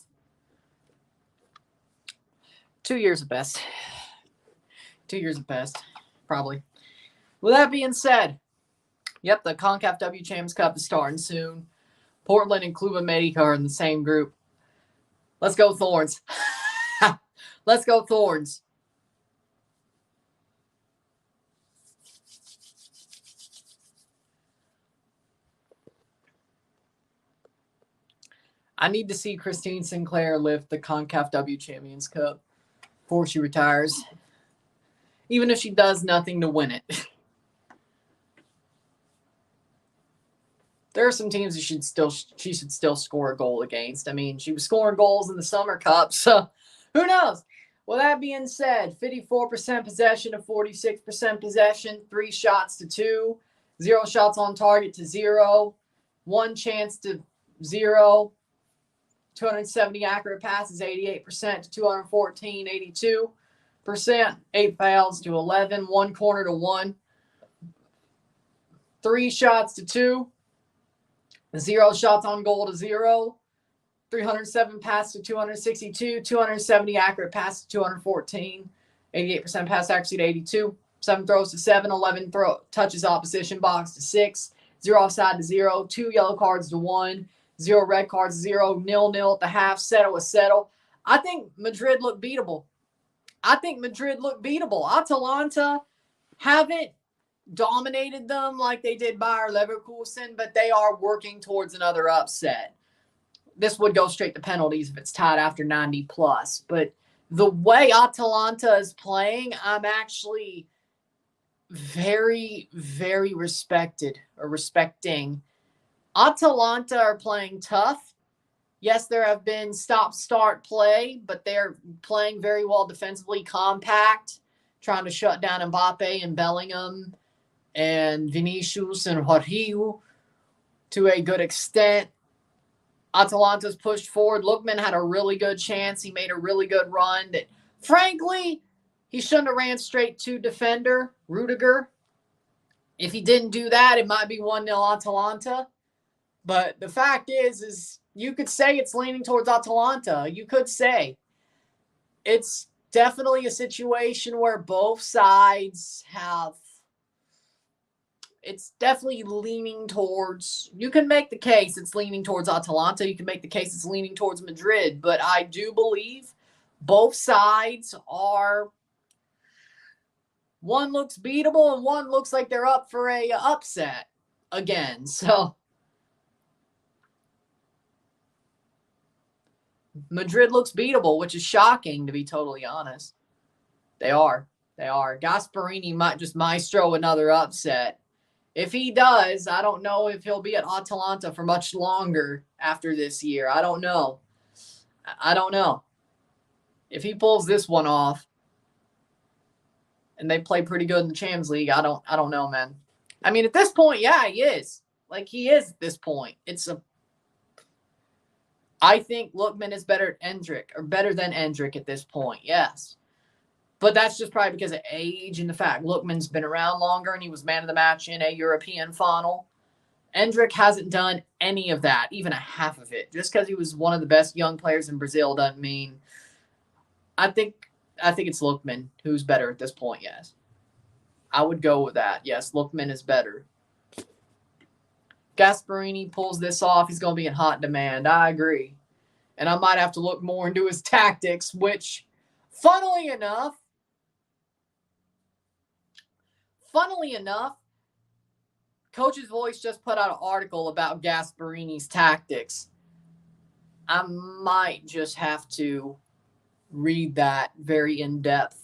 Speaker 1: 2 years at best. 2 years at best, probably. With that being said, yep, the CONCACAF W Champions Cup is starting soon. Portland and Club America are in the same group. Let's go Thorns. Let's go Thorns. I need to see Christine Sinclair lift the CONCACAF W Champions Cup before she retires. Even if she does nothing to win it. There are some teams that she should still score a goal against. I mean, she was scoring goals in the Summer Cup, so who knows? Well, that being said, 54% possession to 46% possession, 3 shots to 2, 0 shots on target to 0, 1 chance to 0, 270 accurate passes, 88% to 214, 82%, 8 fouls to 11, 1 corner to 1, 3 shots to 2, 0 shots on goal to 0, 307 passes to 262, 270 accurate passes to 214, 88% pass accuracy to 82, 7 throws to 7, 11 touches opposition box to 6, 0 offside to 0, 2 yellow cards to 1, 0 red cards to 0, 0-0 at the half, settle was settle. I think Madrid looked beatable. Atalanta haven't dominated them like they did Bayer Leverkusen, but they are working towards another upset. This would go straight to penalties if it's tied after 90 plus. But the way Atalanta is playing, I'm actually very, very respecting. Atalanta are playing tough. Yes, there have been stop-start play, but they're playing very well defensively, compact, trying to shut down Mbappe and Bellingham and Vinicius and Girault to a good extent. Atalanta's pushed forward. Lookman had a really good chance. He made a really good run that, frankly, he shouldn't have ran straight to defender, Rudiger. If he didn't do that, it might be 1-0 Atalanta. But the fact is you could say it's leaning towards Atalanta. You could say it's definitely a situation where both sides have. It's definitely leaning towards. You can make the case it's leaning towards Atalanta. You can make the case it's leaning towards Madrid. But I do believe both sides are. One looks beatable and one looks like they're up for a upset again. So Madrid looks beatable, which is shocking, to be totally honest. They are. Gasperini might just maestro another upset. If he does, I don't know if he'll be at Atalanta for much longer after this year. I don't know. If he pulls this one off and they play pretty good in the Champions League, I don't know, man. I mean, at this point, yeah, he is. Like, he is at this point. I think Lookman is better than Endrick at this point, yes. But that's just probably because of age and the fact Lookman's been around longer and he was man of the match in a European final. Endrick hasn't done any of that, even a half of it. Just because he was one of the best young players in Brazil doesn't mean. I think it's Lookman who's better at this point, yes. I would go with that. Yes, Lookman is better. Gasperini pulls this off, he's going to be in hot demand. I agree. And I might have to look more into his tactics, which, funnily enough, Coach's Voice just put out an article about Gasperini's tactics. I might just have to read that very in depth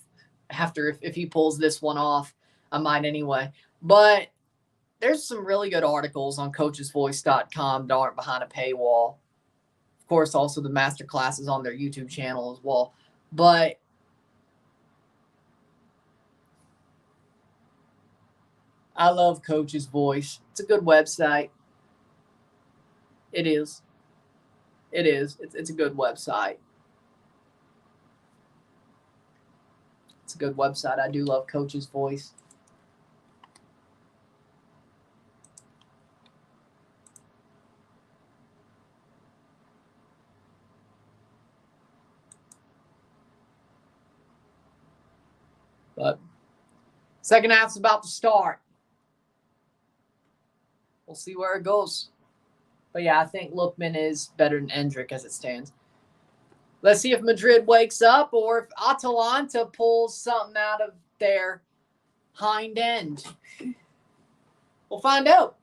Speaker 1: after if he pulls this one off. I might anyway. But there's some really good articles on coachesvoice.com that aren't behind a paywall. Of course, also the master classes on their YouTube channel as well. But I love Coach's Voice. It's a good website. It is. It's a good website. It's a good website. I do love Coach's Voice. Second half's about to start. We'll see where it goes. But yeah, I think Lookman is better than Endrick as it stands. Let's see if Madrid wakes up or if Atalanta pulls something out of their hind end. We'll find out.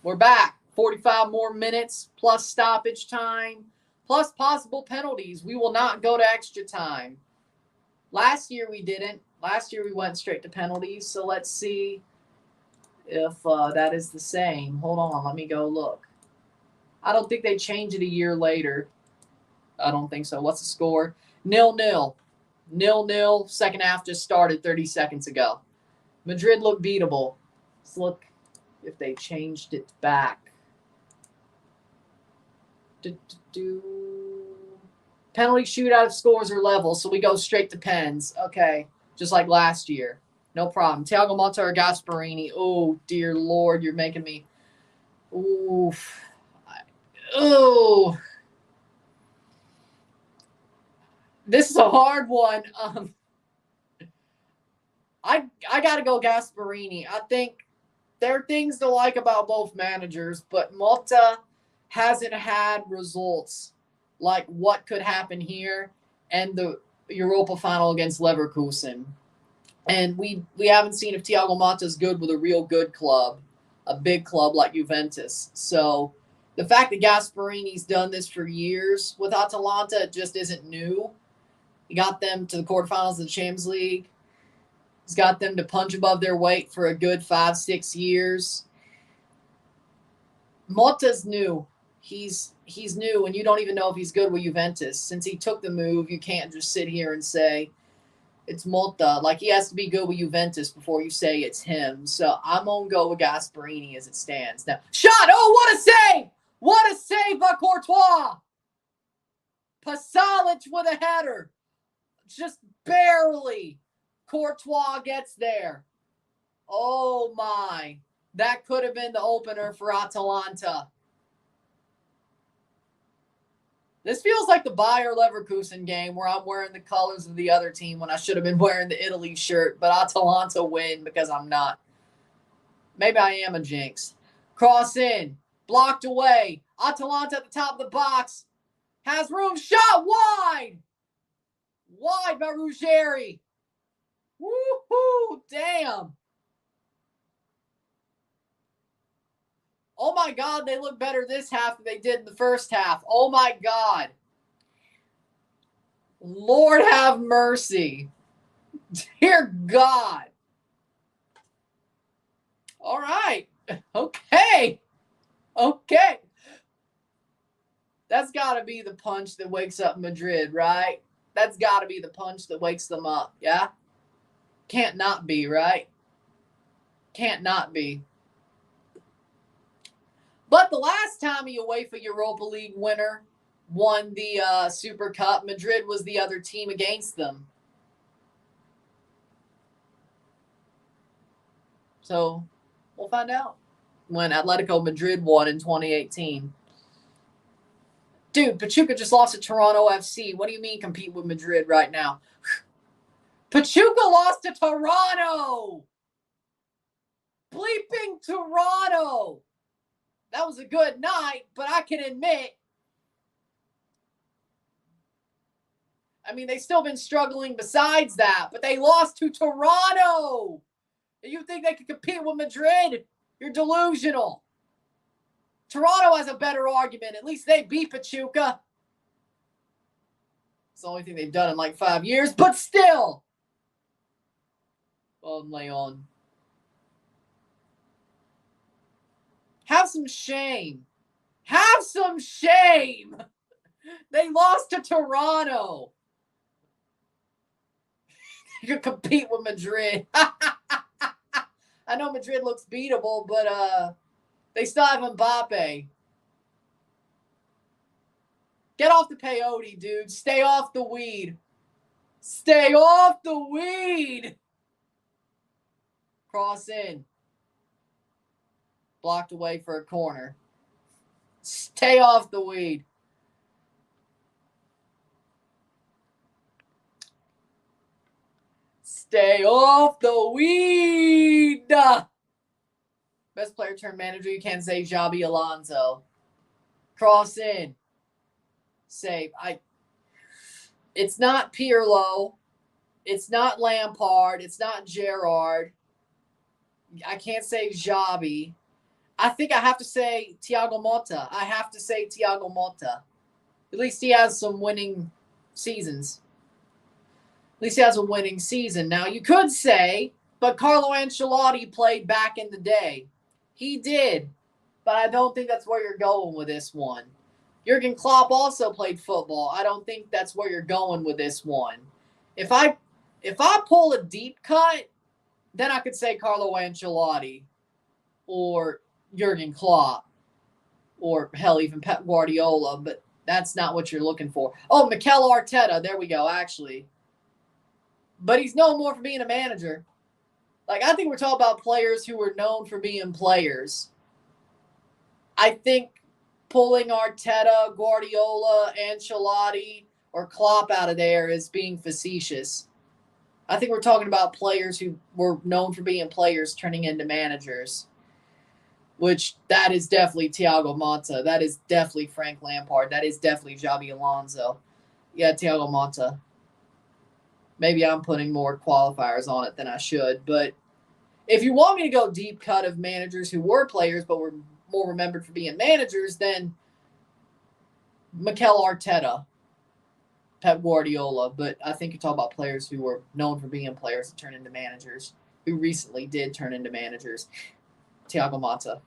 Speaker 1: We're back. 45 more minutes plus stoppage time plus possible penalties. We will not go to extra time. Last year we didn't. Last year we went straight to penalties. So let's see if that is the same. Hold on. Let me go look. I don't think they change it a year later. I don't think so. What's the score? 0-0. 0-0. Second half just started 30 seconds ago. Madrid look beatable. Let's look if they changed it back. Penalty shootout scores are level, so we go straight to pens. Okay, just like last year. No problem. Thiago Motta or Gasperini. Oh, dear Lord, you're making me. Oof. Oh. This is a hard one. I got to go Gasperini. I think there are things to like about both managers, but Motta hasn't had results like what could happen here and the Europa final against Leverkusen. And we haven't seen if Thiago Motta is good with a real good club, a big club like Juventus. So the fact that Gasperini's done this for years with Atalanta just isn't new. He got them to the quarterfinals of the Champions League. He's got them to punch above their weight for a good 5-6 years. Motta's new. He's new, and you don't even know if he's good with Juventus. Since he took the move, you can't just sit here and say it's Motta. Like, he has to be good with Juventus before you say it's him. So I'm going to go with Gasperini as it stands. Now, shot! Oh, what a save! What a save by Courtois! Pasalic with a header. Just barely. Courtois gets there. Oh, my. That could have been the opener for Atalanta. This feels like the Bayer Leverkusen game where I'm wearing the colors of the other team when I should have been wearing the Italy shirt, but Atalanta win because I'm not. Maybe I am a jinx. Cross in. Blocked away. Atalanta at the top of the box. Has room. Shot wide. Wide by Ruggeri. Woohoo! Damn. Oh, my God, they look better this half than they did in the first half. Oh, my God. Lord have mercy. Dear God. All right. Okay. Okay. That's got to be the punch that wakes up Madrid, right? That's got to be the punch that wakes them up, yeah? Can't not be, right? Can't not be. But the last time a UEFA Europa League winner won the Super Cup, Madrid was the other team against them. So we'll find out when Atletico Madrid won in 2018. Dude, Pachuca just lost to Toronto FC. What do you mean compete with Madrid right now? Pachuca lost to Toronto! Bleeping Toronto! That was a good night, but I can admit, I mean, they've still been struggling besides that, but they lost to Toronto. And you think they could compete with Madrid? You're delusional. Toronto has a better argument. At least they beat Pachuca. It's the only thing they've done in like 5 years, but still. Oh, Leon. Have some shame. Have some shame. They lost to Toronto. You could compete with Madrid. I know Madrid looks beatable, but they still have Mbappe. Get off the peyote, dude. Stay off the weed. Stay off the weed. Cross in. Blocked away for a corner. Stay off the weed. Stay off the weed. Best player turned manager. You can't say Xabi Alonso. Cross in. Save. It's not Pirlo. It's not Lampard. It's not Gerrard. I can't say Xabi. I think I have to say Thiago Motta. I have to say Thiago Motta. At least he has some winning seasons. At least he has a winning season. Now, you could say, but Carlo Ancelotti played back in the day. He did. But I don't think that's where you're going with this one. Jurgen Klopp also played football. I don't think that's where you're going with this one. If I pull a deep cut, then I could say Carlo Ancelotti or Jurgen Klopp or hell, even Pep Guardiola, but that's not what you're looking for. Oh, Mikel Arteta. There we go, actually. But he's known more for being a manager. Like, I think we're talking about players who were known for being players. I think pulling Arteta, Guardiola, Ancelotti, or Klopp out of there is being facetious. I think we're talking about players who were known for being players turning into managers, which that is definitely Thiago Motta. That is definitely Frank Lampard. That is definitely Xabi Alonso. Yeah, Thiago Motta. Maybe I'm putting more qualifiers on it than I should, but if you want me to go deep cut of managers who were players but were more remembered for being managers, then Mikel Arteta, Pep Guardiola. But I think you're talking about players who were known for being players and turn into managers, who recently did turn into managers. Thiago Motta.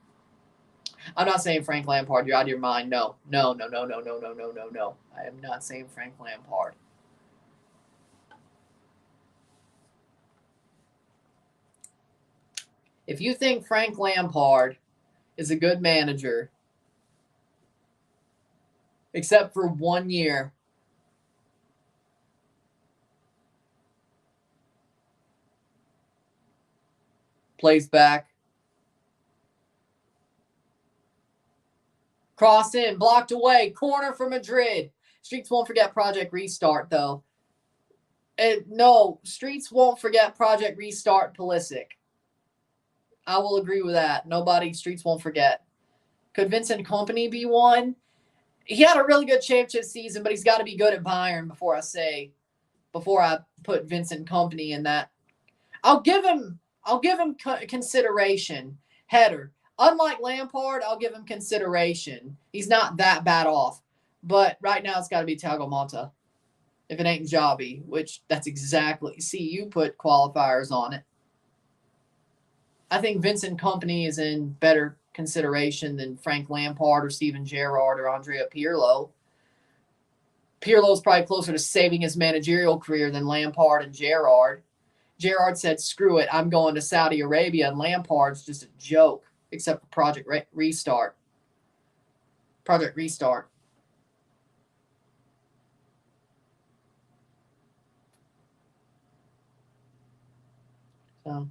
Speaker 1: I'm not saying Frank Lampard. You're out of your mind. No. I am not saying Frank Lampard. If you think Frank Lampard is a good manager, except for 1 year, plays back, cross in, blocked away, corner for Madrid. Streets won't forget Project Restart, though. No, Streets won't forget Project Restart Pulisic. I will agree with that. Streets won't forget. Could Vincent Kompany be one? He had a really good championship season, but he's got to be good at Bayern before I put Vincent Kompany in that. I'll give him consideration. Header. Unlike Lampard, I'll give him consideration. He's not that bad off. But right now it's got to be Thiago Motta. If it ain't Xabi, which that's exactly. See, you put qualifiers on it. I think Vincent Kompany is in better consideration than Frank Lampard or Steven Gerrard or Andrea Pirlo. Pirlo's probably closer to saving his managerial career than Lampard and Gerrard. Gerrard said, screw it, I'm going to Saudi Arabia, and Lampard's just a joke, except for Project Restart. Project Restart. So...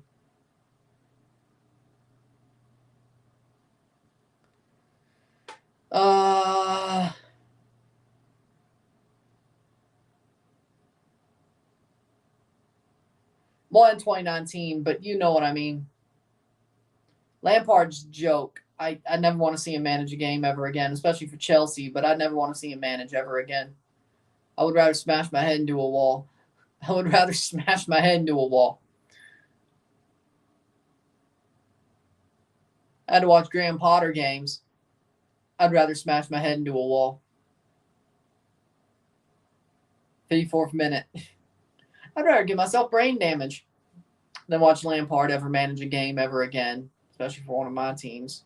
Speaker 1: Well, in 2019, but you know what I mean. Lampard's joke. I never want to see him manage a game ever again, especially for Chelsea, but I never want to see him manage ever again. I would rather smash my head into a wall. I had to watch Graham Potter games. I'd rather smash my head into a wall. 54th minute. I'd rather give myself brain damage than watch Lampard ever manage a game ever again, especially for one of my teams.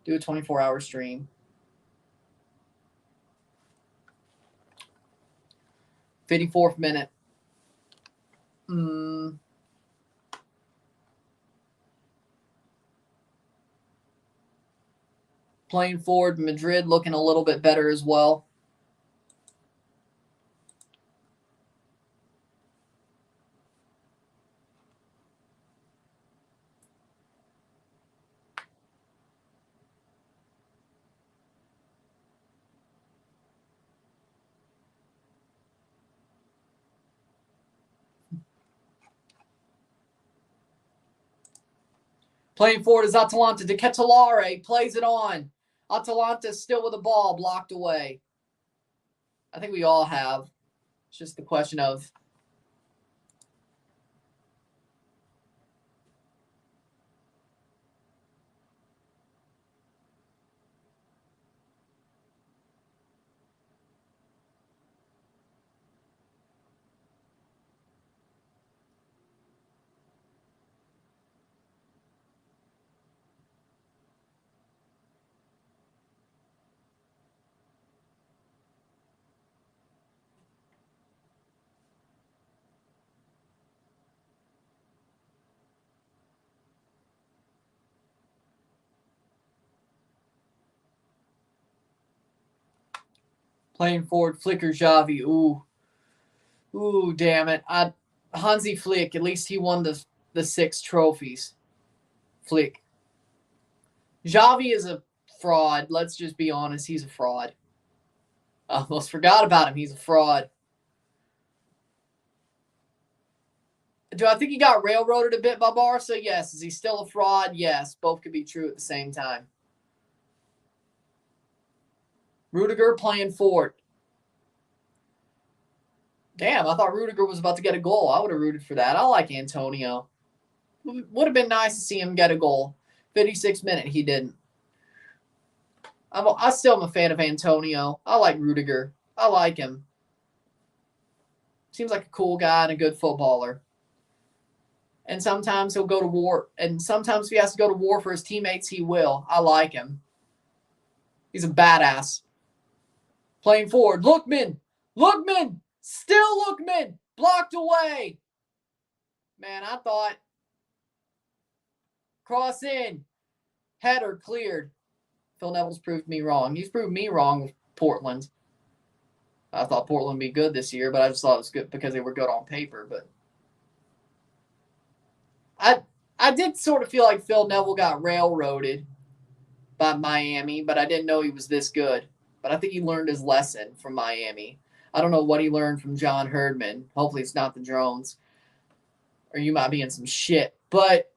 Speaker 1: Do a 24-hour stream. 54th minute. Playing forward, Madrid looking a little bit better as well. Playing forward is Atalanta. De Ketelare plays it on. Atalanta still with the ball, blocked away. I think we all have. It's just the question of playing forward, Flicker Xavi. Ooh, damn it. Hansi Flick, at least he won the 6 trophies. Flick. Xavi is a fraud. Let's just be honest. He's a fraud. I almost forgot about him. He's a fraud. Do I think he got railroaded a bit by Barca? Yes. Is he still a fraud? Yes. Both could be true at the same time. Rudiger playing forward. Damn, I thought Rudiger was about to get a goal. I would have rooted for that. I like Antonio. Would have been nice to see him get a goal. 56th minute, he didn't. I still am a fan of Antonio. I like Rudiger. I like him. Seems like a cool guy and a good footballer. And sometimes he'll go to war. And sometimes if he has to go to war for his teammates, he will. I like him. He's a badass. Playing forward. Lookman. Still Lookman. Blocked away. Man, I thought. Cross in. Header cleared. Phil Neville's proved me wrong. He's proved me wrong with Portland. I thought Portland would be good this year, but I just thought it was good because they were good on paper. But I did sort of feel like Phil Neville got railroaded by Miami, but I didn't know he was this good. But I think he learned his lesson from Miami. I don't know what he learned from John Herdman. Hopefully it's not the drones. Or you might be in some shit. But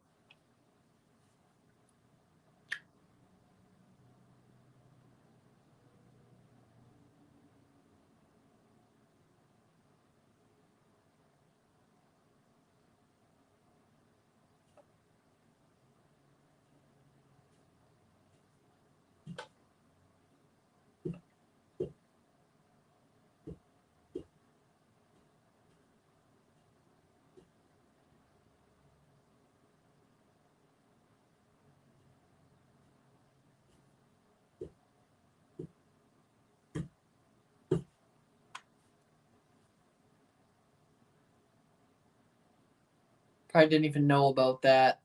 Speaker 1: probably didn't even know about that.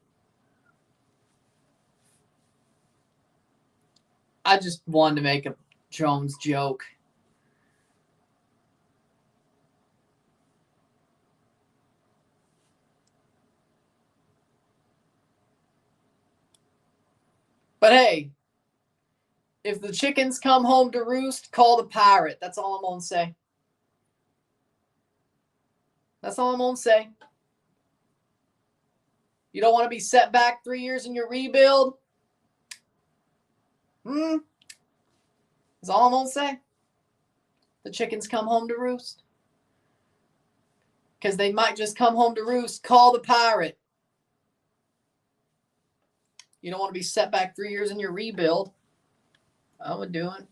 Speaker 1: I just wanted to make a Jones joke. But hey, if the chickens come home to roost, call the pirate. That's all I'm going to say. That's all I'm going to say. You don't want to be set back 3 years in your rebuild? That's all I'm going to say. The chickens come home to roost. Because they might just come home to roost. Call the pirate. You don't want to be set back 3 years in your rebuild. I would do it.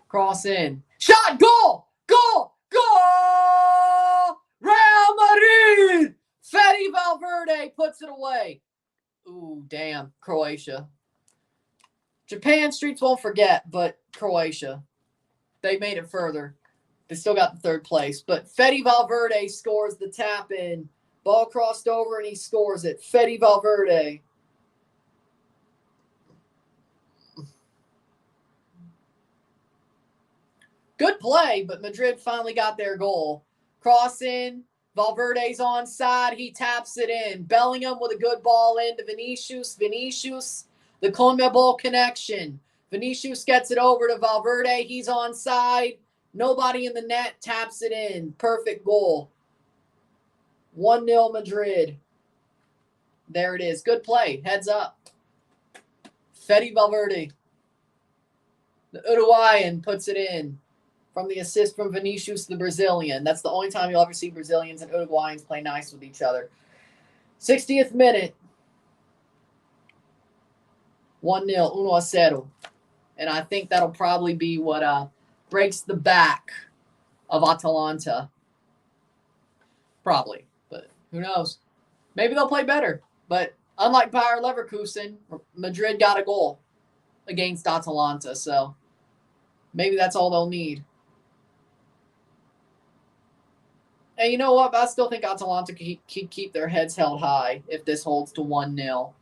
Speaker 1: Cross in. Shot! Goal! Goal! Goal! Real Madrid! Fede Valverde puts it away. Ooh, damn. Croatia. Japan streets won't forget, but Croatia. They made it further. They still got the 3rd place. But Fede Valverde scores the tap in. Ball crossed over and he scores it. Fede Valverde. Good play, but Madrid finally got their goal. Cross in. Valverde's onside. He taps it in. Bellingham with a good ball into Vinicius. Vinicius, the CONMEBOL connection. Vinicius gets it over to Valverde. He's onside. Nobody in the net, taps it in. Perfect goal. 1-0 Madrid. There it is. Good play. Heads up. Fede Valverde. The Uruguayan puts it in from the assist from Vinicius, the Brazilian. That's the only time you'll ever see Brazilians and Uruguayans play nice with each other. 60th minute. 1-0, 1-0. And I think that'll probably be what breaks the back of Atalanta. Probably, but who knows? Maybe they'll play better. But unlike Bayer Leverkusen, Madrid got a goal against Atalanta, so maybe that's all they'll need. And you know what? I still think Atalanta can keep their heads held high if this holds to 1-0.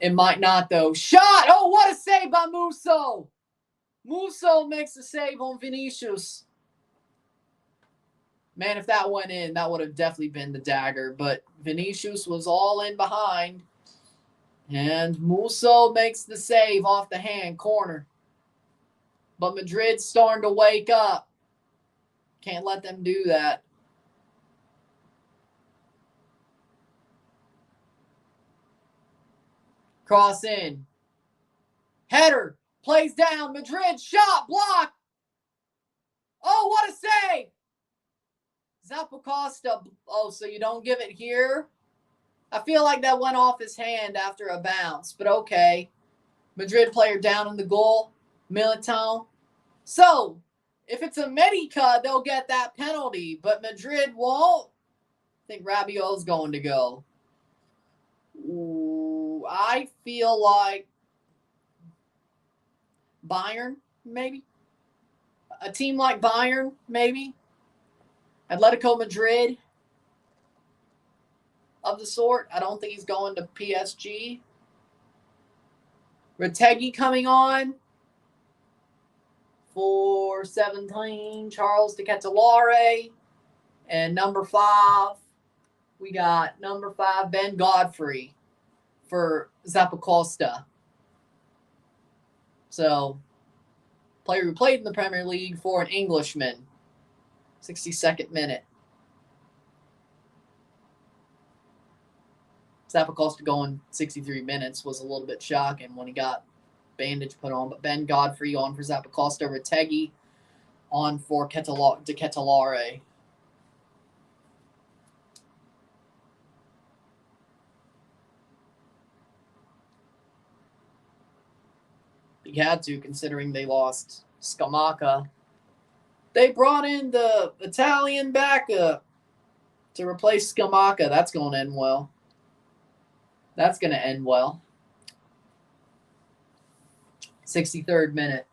Speaker 1: It might not, though. Shot! Oh, what a save by Musso! Musso makes the save on Vinicius. Man, if that went in, that would have definitely been the dagger. But Vinicius was all in behind. And Musso makes the save off the hand corner. But Madrid's starting to wake up. Can't let them do that. Cross in. Header. Plays down. Madrid. Shot. Block. Oh, what a save. Zappacosta. Oh, so you don't give it here? I feel like that went off his hand after a bounce, but okay. Madrid player down in the goal. Militão. So, if it's a Medica, they'll get that penalty, but Madrid won't. I think Rabiot's going to go. Ooh, I feel like Bayern, maybe. A team like Bayern, maybe. Atletico Madrid of the sort. I don't think he's going to PSG. Retegui coming on for 17. Charles de Ketelaere. And number 5, we got number 5, Ben Godfrey for Zappacosta. So, player who played in the Premier League for an Englishman. 62nd minute. Zappacosta going 63 minutes was a little bit shocking when he got bandage put on. But Ben Godfrey on for Zappacosta. Retegui on for de Ketelaere. He had to, considering they lost Scamacca. They brought in the Italian backup to replace Scamacca. That's going to end well. That's going to end well. 63rd minute.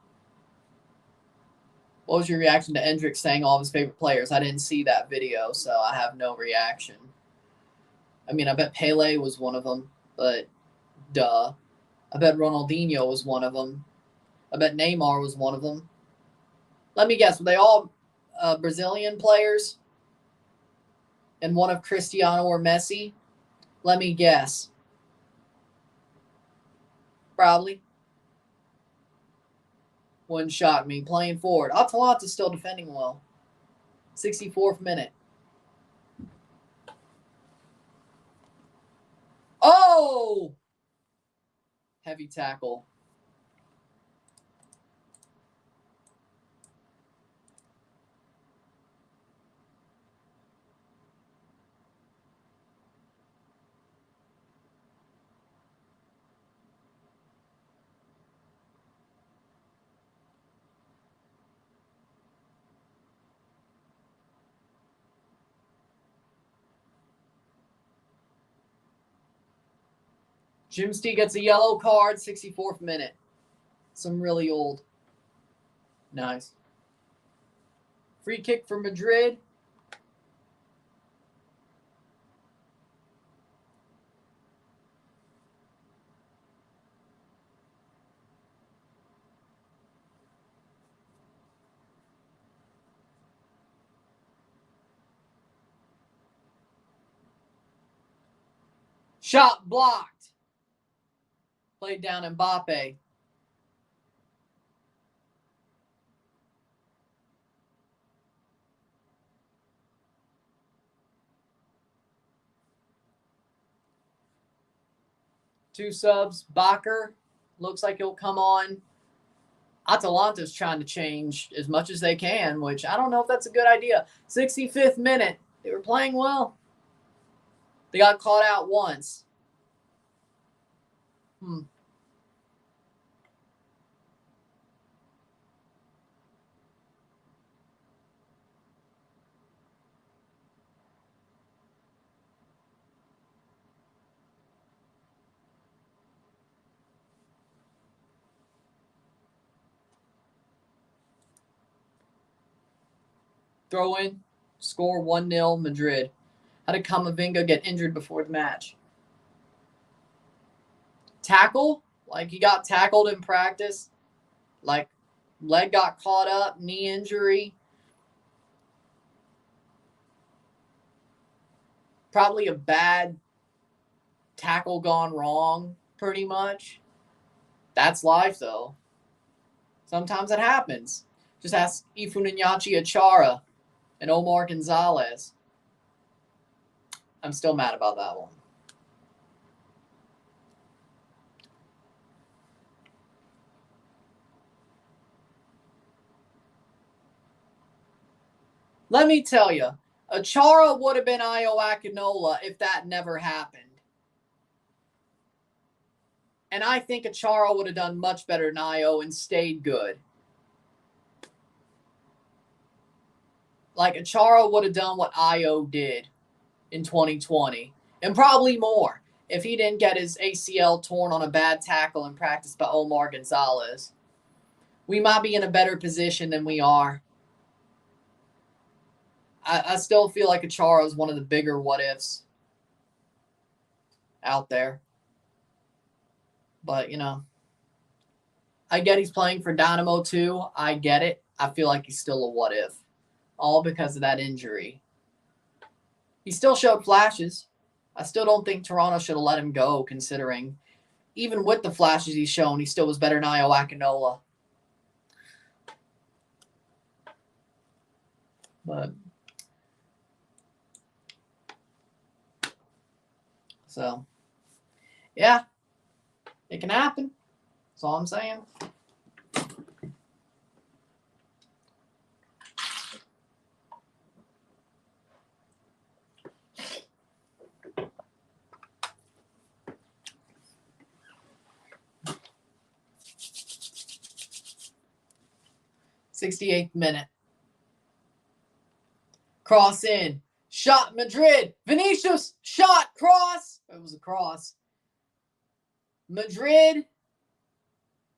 Speaker 1: What was your reaction to Endrick saying all of his favorite players? I didn't see that video, so I have no reaction. I mean, I bet Pele was one of them, but duh. I bet Ronaldinho was one of them. I bet Neymar was one of them. Let me guess, were they all Brazilian players? And one of Cristiano or Messi? Let me guess. Probably. Wouldn't shock me. Playing forward. Atalanta's still defending well. 64th minute. Oh! Heavy tackle. Jimsty gets a yellow card, 64th minute. Some really old. Nice. Free kick for Madrid. Shot blocked. Played down Mbappe. 2 subs. Bakker looks like he'll come on. Atalanta's trying to change as much as they can, which I don't know if that's a good idea. 65th minute. They were playing well. They got caught out once. Throw in, score 1-0 Madrid. How did Camavinga get injured before the match? Tackle? Like he got tackled in practice. Like leg got caught up, knee injury. Probably a bad tackle gone wrong, pretty much. That's life, though. Sometimes it happens. Just ask Ifunenyachi Achara and Omar Gonzalez. I'm still mad about that one. Let me tell you, Achara would have been Io Akinola if that never happened. And I think Achara would have done much better than Io and stayed good. Like, Achara would have done what Io did in 2020. And probably more if he didn't get his ACL torn on a bad tackle in practice by Omar Gonzalez. We might be in a better position than we are. I still feel like Achara is one of the bigger what-ifs out there. But, you know, I get he's playing for Dynamo too. I get it. I feel like he's still a what-if. All because of that injury. He still showed flashes. I still don't think Toronto should have let him go, considering even with the flashes he's shown, he still was better than Io Akinola. But so, yeah, it can happen. That's all I'm saying. '68th minute. Cross in. Shot Madrid. Vinicius. Shot. Cross. It was a cross. Madrid.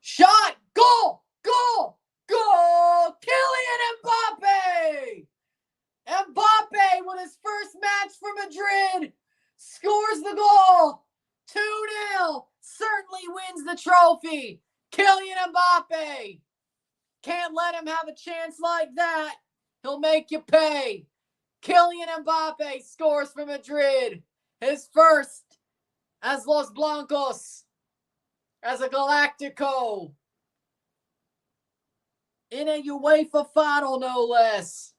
Speaker 1: Shot. Goal. Goal. Goal. Kylian Mbappe. Mbappe with his first match for Madrid. Scores the goal. 2-0. Certainly wins the trophy. Kylian Mbappe. Can't let him have a chance like that. He'll make you pay. Kylian Mbappe scores for Madrid. His first as Los Blancos. As a Galactico. In a UEFA final, no less.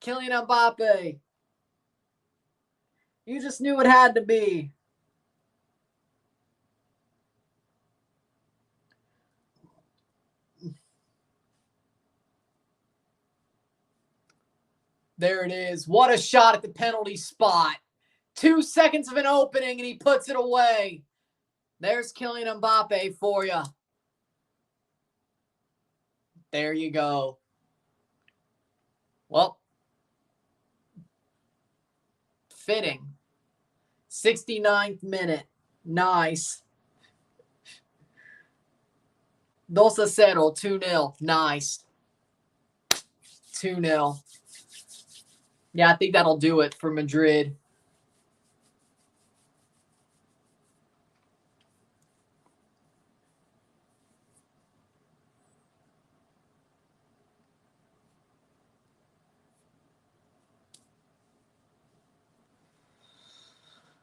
Speaker 1: Kylian Mbappe. You just knew it had to be. There it is. What a shot at the penalty spot. 2 seconds of an opening and he puts it away. There's Kylian Mbappe for you. There you go. Well, fitting. 69th minute. Nice. 2-0, 2-0. Nice. 2-0. Yeah, I think that'll do it for Madrid.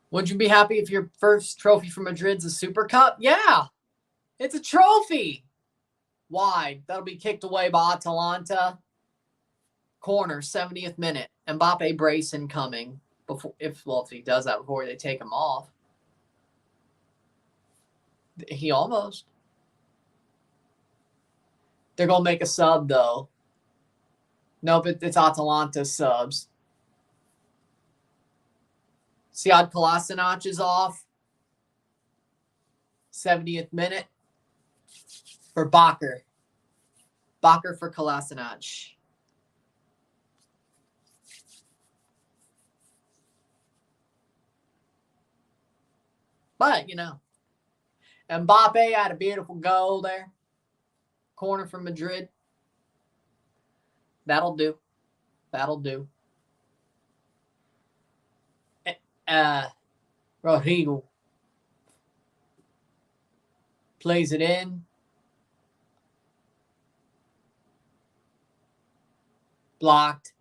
Speaker 1: Would you be happy if your first trophy for Madrid's a Super Cup? Yeah, it's a trophy. Wide. That'll be kicked away by Atalanta. Corner, 70th minute. Mbappe brace incoming. If he does that before they take him off. He almost. They're going to make a sub, though. Nope, it's Atalanta subs. Sead Kolasinac is off. 70th minute for Bakker. Bakker for Kolasinac. But, you know, Mbappe had a beautiful goal there. Corner from Madrid. That'll do. That'll do. Rodrigo plays it in. Blocked.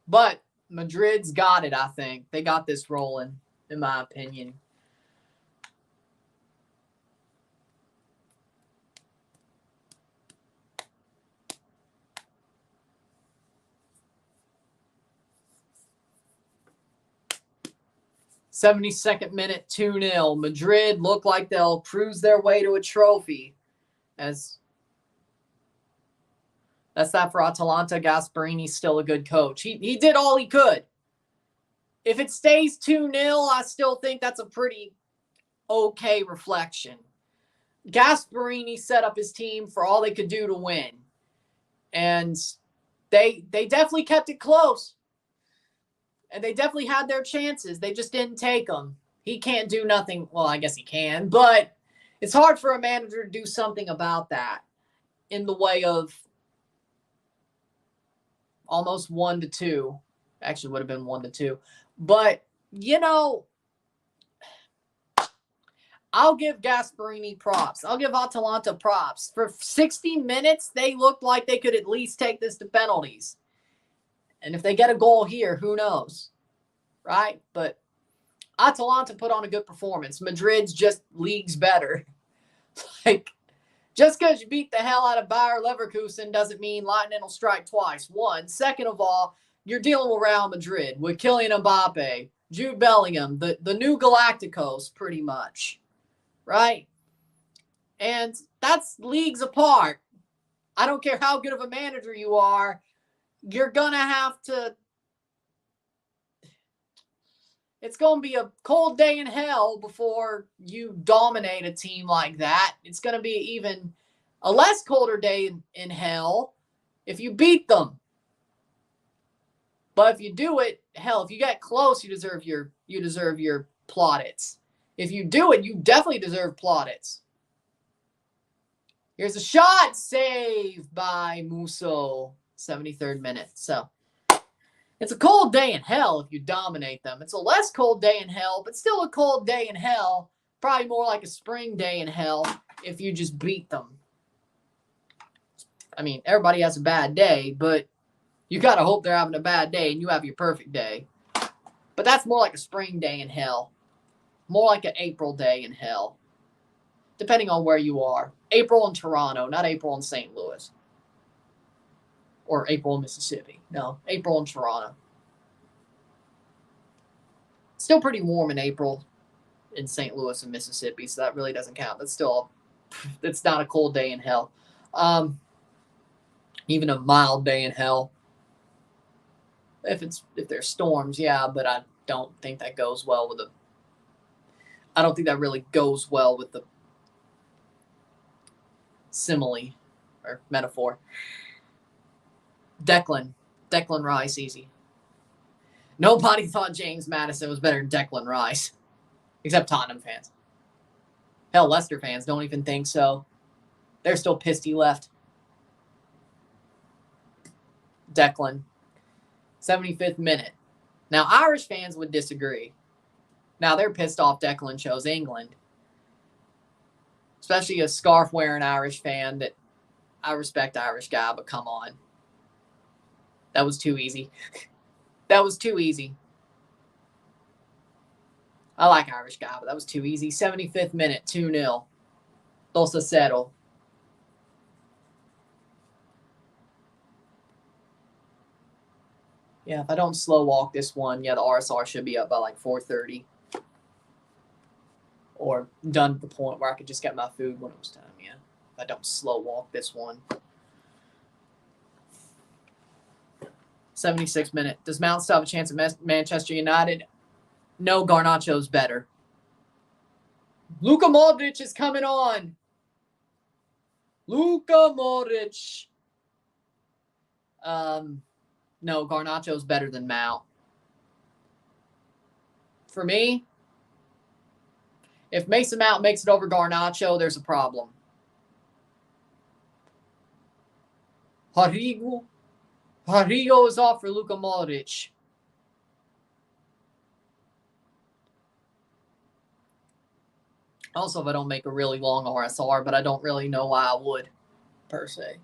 Speaker 1: But Madrid's got it, I think. They got this rolling, in my opinion. '72nd minute, 2-0. Madrid look like they'll cruise their way to a trophy. That's that for Atalanta. Gasperini's still a good coach. He did all he could. If it stays 2-0, I still think that's a pretty okay reflection. Gasperini set up his team for all they could do to win. And they definitely kept it close. And they definitely had their chances. They just didn't take them. He can't do nothing. Well, I guess he can. But it's hard for a manager to do something about that in the way of almost 1-2. Actually, would have been 1-2. But, you know, I'll give Gasperini props. I'll give Atalanta props. For 60 minutes, they looked like they could at least take this to penalties. And if they get a goal here, who knows? Right? But Atalanta put on a good performance. Madrid's just leagues better. Like, just because you beat the hell out of Bayer Leverkusen doesn't mean lightning will strike twice. One. Second of all, you're dealing with Real Madrid, with Kylian Mbappe, Jude Bellingham, the new Galacticos, pretty much. Right? And that's leagues apart. I don't care how good of a manager you are. You're going to have to... It's going to be a cold day in hell before you dominate a team like that. It's going to be even a less colder day in hell if you beat them. But if you do it, hell, if you get close, you deserve your plaudits. If you do it, you definitely deserve plaudits. Here's a shot, saved by Musso, 73rd minute. So it's a cold day in hell if you dominate them. It's a less cold day in hell, but still a cold day in hell. Probably more like a spring day in hell if you just beat them. I mean, everybody has a bad day, but you got to hope they're having a bad day and you have your perfect day. But that's more like a spring day in hell. More like an April day in hell. Depending on where you are. April in Toronto, not April in St. Louis. Or April in Mississippi. No, April in Toronto. Still pretty warm in April in St. Louis and Mississippi, so that really doesn't count. It's not a cold day in hell. Even a mild day in hell. If there's storms, yeah, but I don't think that goes well with I don't think that really goes well with the simile or metaphor. Declan Rice, easy. Nobody thought James Maddison was better than Declan Rice, except Tottenham fans. Hell, Leicester fans don't even think so. They're still pissed he left. Declan, 75th minute. Now, Irish fans would disagree. Now, they're pissed off Declan chose England. Especially a scarf-wearing Irish fan that I respect Irish guy, but come on. That was too easy. That was too easy. I like Irish guy, but that was too easy. 75th minute, 2-0. Dos a cero. Yeah, if I don't slow walk this one, yeah, the RSR should be up by like 4:30. Or done at the point where I could just get my food when it was time, yeah. If I don't slow walk this one. 76th minute. Does Mount still have a chance at Manchester United? No, Garnacho's better. Luka Modric is coming on. Luka Modric. No, Garnacho's better than Mount. For me, if Mason Mount makes it over Garnacho, there's a problem. Harigo is off for Luka Modric. Also, if I don't make a really long RSR, but I don't really know why I would, per se.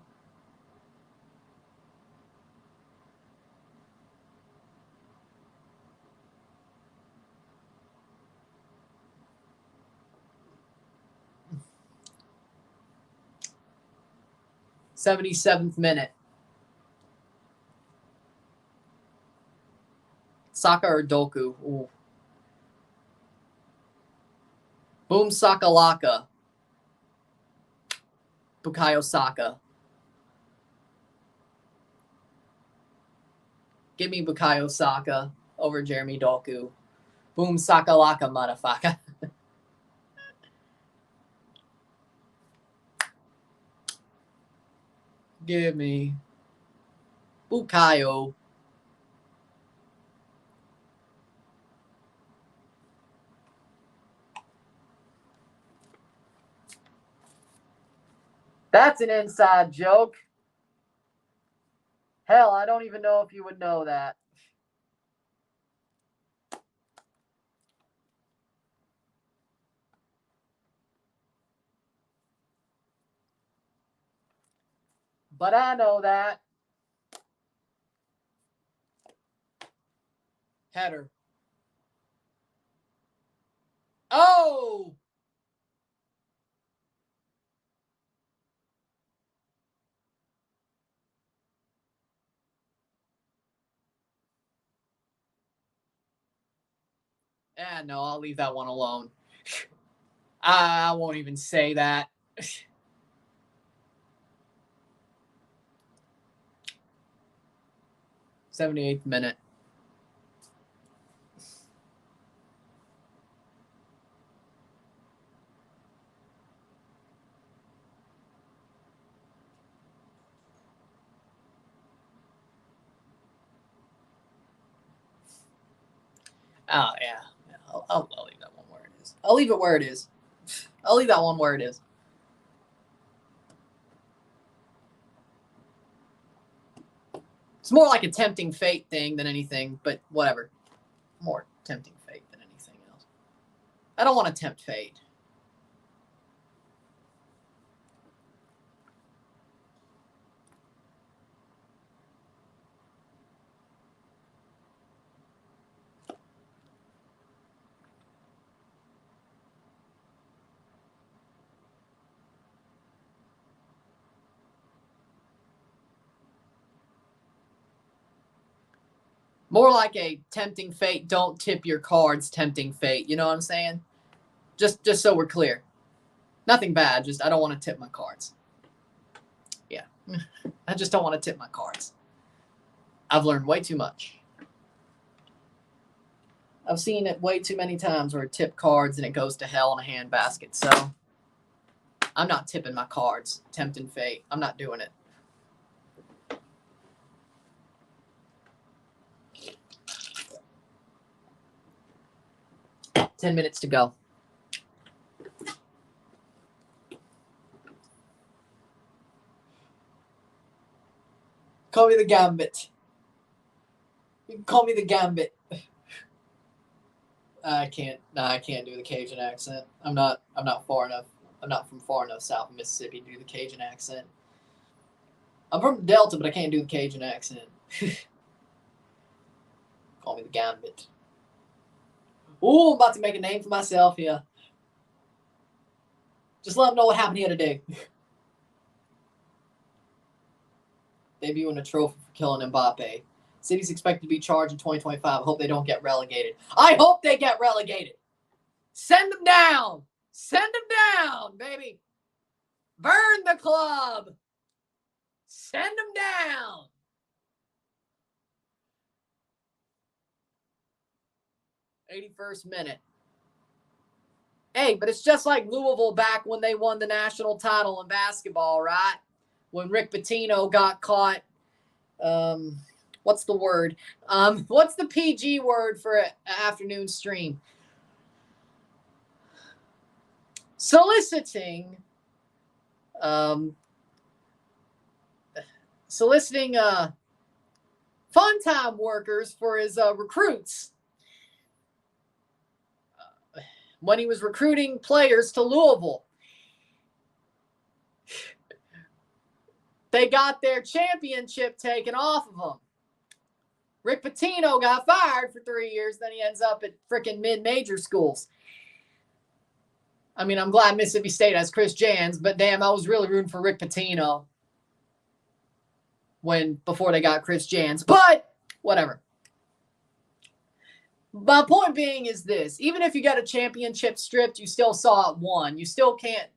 Speaker 1: '77th minute. Saka or Doku? Ooh. Boom Sakalaka. Bukayo Saka. Give me Bukayo Saka over Jeremy Doku. Boom Sakalaka, motherfucker. Give me Bukayo. That's an inside joke. Hell, I don't even know if you would know that. But I know that. Header. Oh! No, I'll leave that one alone. I won't even say that. 78th minute. Oh, yeah. I'll leave that one where it is. I'll leave it where it is. I'll leave that one where it is. It's more like a tempting fate thing than anything, but whatever. More tempting fate than anything else. I don't want to tempt fate. More like a tempting fate, don't tip your cards, tempting fate. You know what I'm saying? Just so we're clear. Nothing bad, just I don't want to tip my cards. Yeah. I just don't want to tip my cards. I've learned way too much. I've seen it way too many times where I tip cards and it goes to hell in a handbasket. So I'm not tipping my cards, tempting fate. I'm not doing it. 10 minutes to go. Call me the Gambit. You can call me the Gambit. I can't do the Cajun accent. I'm not far enough. I'm not from far enough south of Mississippi to do the Cajun accent. I'm from the Delta, but I can't do the Cajun accent. Call me the Gambit. Ooh, I'm about to make a name for myself here. Just let them know what happened here today. Debuting a trophy for killing Mbappe. City's expected to be charged in 2025. I hope they don't get relegated. I hope they get relegated. Send them down. Send them down, baby. Burn the club. Send them down. '81st minute. Hey, but it's just like Louisville back when they won the national title in basketball, right? When Rick Pitino got caught. What's the word? What's the PG word for an afternoon stream? Soliciting fun time workers for his recruits when he was recruiting players to Louisville. They got their championship taken off of them. Rick Pitino got fired for 3 years, then he ends up at freaking mid-major schools. I mean, I'm glad Mississippi State has Chris Jans, but damn, I was really rooting for Rick Pitino before they got Chris Jans. But whatever. My point being is this. Even if you got a championship stripped, you still saw it won. You still can't,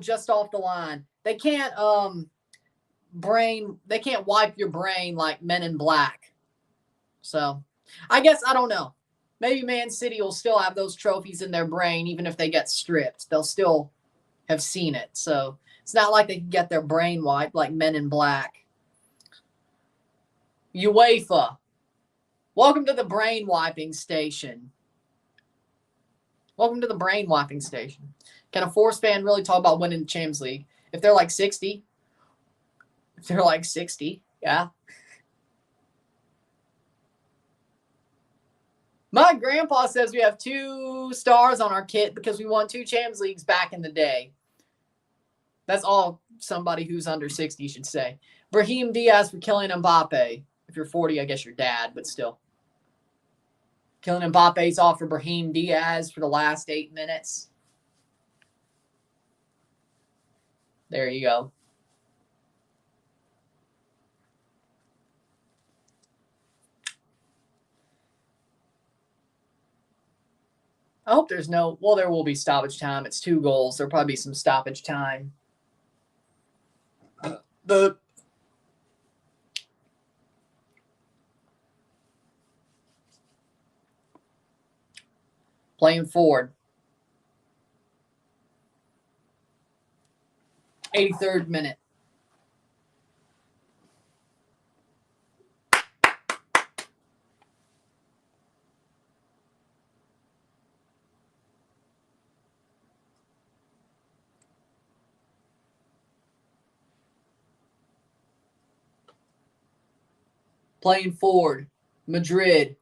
Speaker 1: just off the line. They can't wipe your brain like Men in Black. So I guess, I don't know. Maybe Man City will still have those trophies in their brain, even if they get stripped. They'll still have seen it. So it's not like they can get their brain wiped like Men in Black. UEFA. Welcome to the brain wiping station. Welcome to the brain wiping station. Can a Force fan really talk about winning the Champions League? If they're like 60. Yeah. My grandpa says we have 2 stars on our kit because we won 2 Champions Leagues back in the day. That's all somebody who's under 60 should say. Brahim Diaz for killing Mbappe. If you're 40, I guess you're dad, but still. Killing Mbappe's off for Brahim Diaz for the last 8 minutes. There you go. I hope there's there will be stoppage time. It's 2 goals. There'll probably be some stoppage time. Playing forward. 83rd minute. Playing forward. Madrid.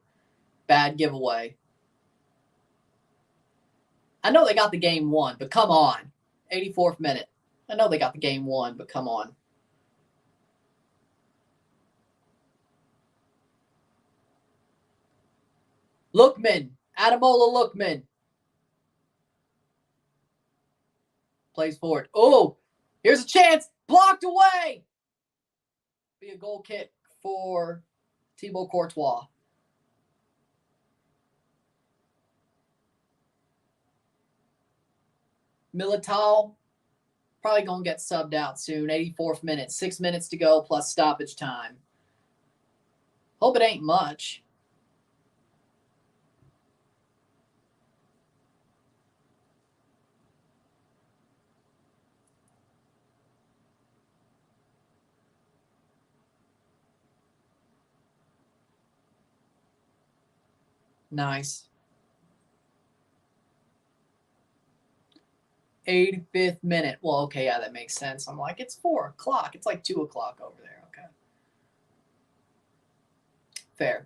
Speaker 1: Bad giveaway. I know they got the game won, but come on. 84th minute. I know they got the game won, but come on. Lookman. Ademola Lookman. Plays forward. Oh, here's a chance. Blocked away. Be a goal kick for Thibaut Courtois. Militao probably going to get subbed out soon. 84th minute. 6 minutes to go plus stoppage time. Hope it ain't much. Nice. 85th minute. Well, okay, yeah, that makes sense. I'm like, it's 4 o'clock. It's like 2 o'clock over there. Okay. Fair.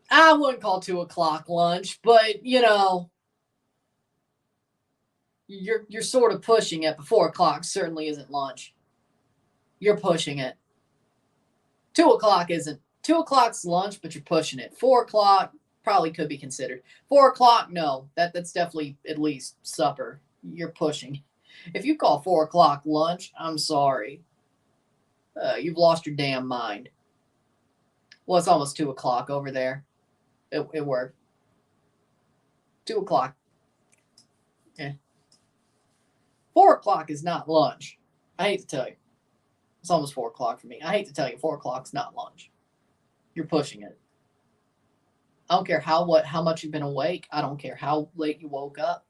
Speaker 1: I wouldn't call 2 o'clock lunch, but, you're sort of pushing it, but 4 o'clock certainly isn't lunch. You're pushing it. 2 o'clock isn't. 2 o'clock's lunch, but you're pushing it. 4 o'clock probably could be considered. 4 o'clock, no. That's definitely at least supper. You're pushing. If you call 4 o'clock lunch, I'm sorry. You've lost your damn mind. Well, it's almost 2 o'clock over there. It worked. 2 o'clock. Yeah. 4 o'clock is not lunch. I hate to tell you. It's almost 4 o'clock for me. I hate to tell you, 4 o'clock's not lunch. You're pushing it. I don't care how much you've been awake. I don't care how late you woke up.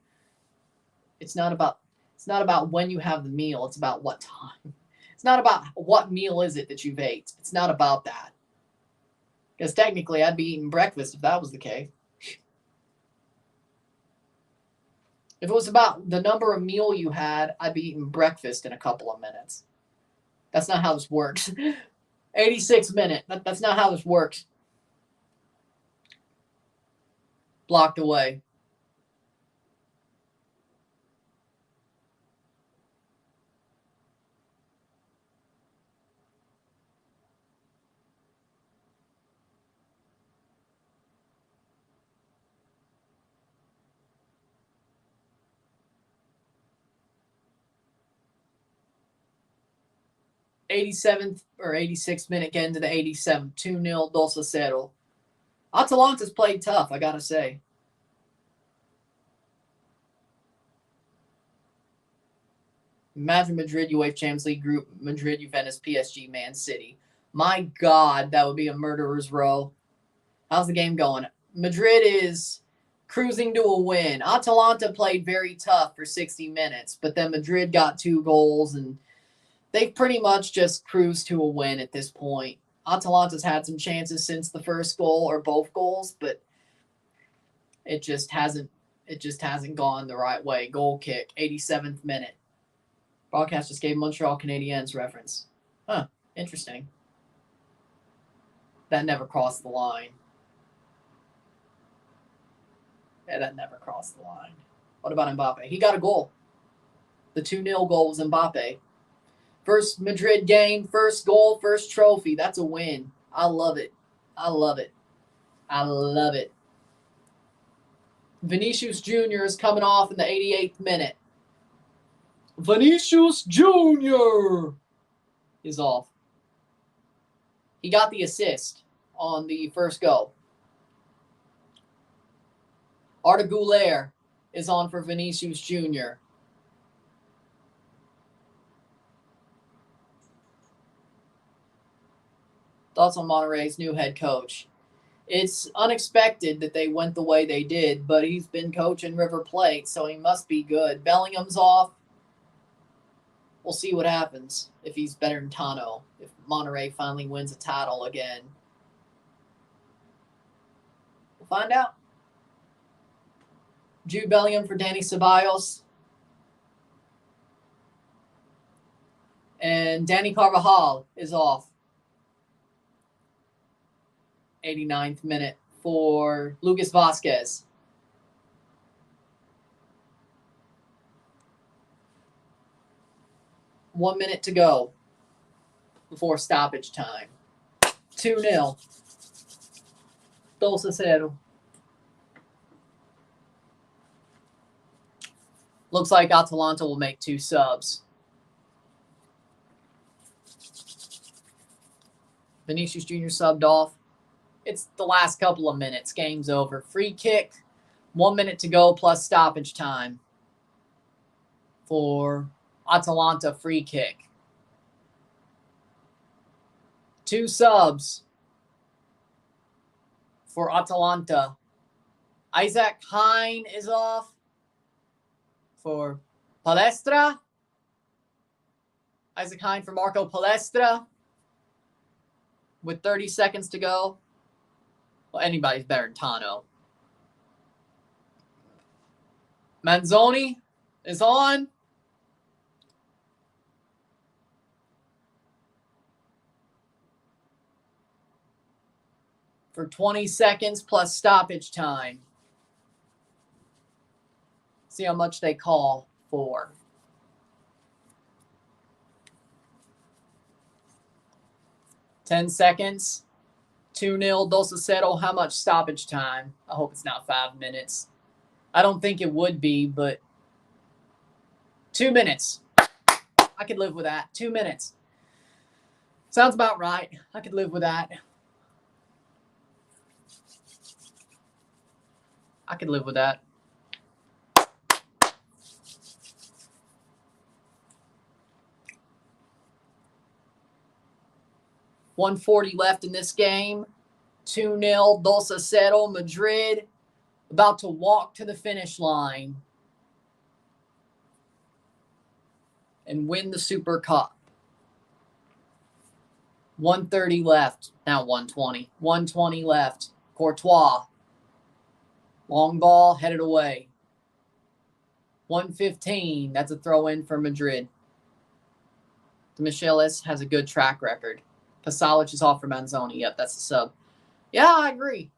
Speaker 1: It's not about when you have the meal. It's about what time. It's not about what meal is it that you've ate. It's not about that. Because technically, I'd be eating breakfast if that was the case. If it was about the number of meal you had, I'd be eating breakfast in a couple of minutes. That's not how this works. 86 minute. That's not how this works. Blocked away. '87th or 86th minute, getting to the 87th. 2-0 Dos a 0. Atalanta's played tough, I gotta say. Imagine Madrid UEFA Champions League group, Madrid, Juventus, PSG, Man City. My God, that would be a murderer's row. How's the game going? Madrid is cruising to a win. Atalanta played very tough for 60 minutes, but then Madrid got 2 goals, and they've pretty much just cruised to a win at this point. Atalanta's had some chances since the first goal or both goals, but it just hasn't gone the right way. Goal kick, 87th minute. Broadcast just gave Montreal Canadiens reference. Huh, interesting. That never crossed the line. Yeah, that never crossed the line. What about Mbappe? He got a goal. The 2-0 goal was Mbappe. First Madrid game, first goal, first trophy. That's a win. I love it. I love it. I love it. Vinicius Jr. is coming off in the 88th minute. Vinicius Jr. is off. He got the assist on the first goal. Arda Güler is on for Vinicius Jr. Thoughts on Monterrey's new head coach? It's unexpected that they went the way they did, but he's been coaching River Plate, so he must be good. Bellingham's off. We'll see what happens if he's better than Tano, if Monterrey finally wins a title again. We'll find out. Jude Bellingham for Danny Ceballos. And Danny Carvajal is off. 89th minute for Lucas Vazquez. One minute to go before stoppage time. 2-0. Dos a 0. Looks like Atalanta will make 2 subs. Vinicius Jr. subbed off. It's the last couple of minutes. Game's over. Free kick. 1 minute to go plus stoppage time for Atalanta free kick. 2 subs for Atalanta. Isaac Hine is off for Palestra. Isaac Hine for Marco Palestra with 30 seconds to go. Well, anybody's better than Tano. Manzoni is on. For 20 seconds plus stoppage time. See how much they call. 4. 10 seconds. 2-0, 2-0. How much stoppage time? I hope it's not 5 minutes. I don't think it would be, but 2 minutes. I could live with that. 2 minutes. Sounds about right. I could live with that. I could live with that. $140 left in this game. 2-0, 2-0. Madrid about to walk to the finish line and win the Super Cup. 130 left. Now 120. 120 left. Courtois. Long ball, headed away. 115. That's a throw-in for Madrid. Michelis has a good track record. Pasalic is off for Manzoni. Yep, that's the sub. Yeah, I agree.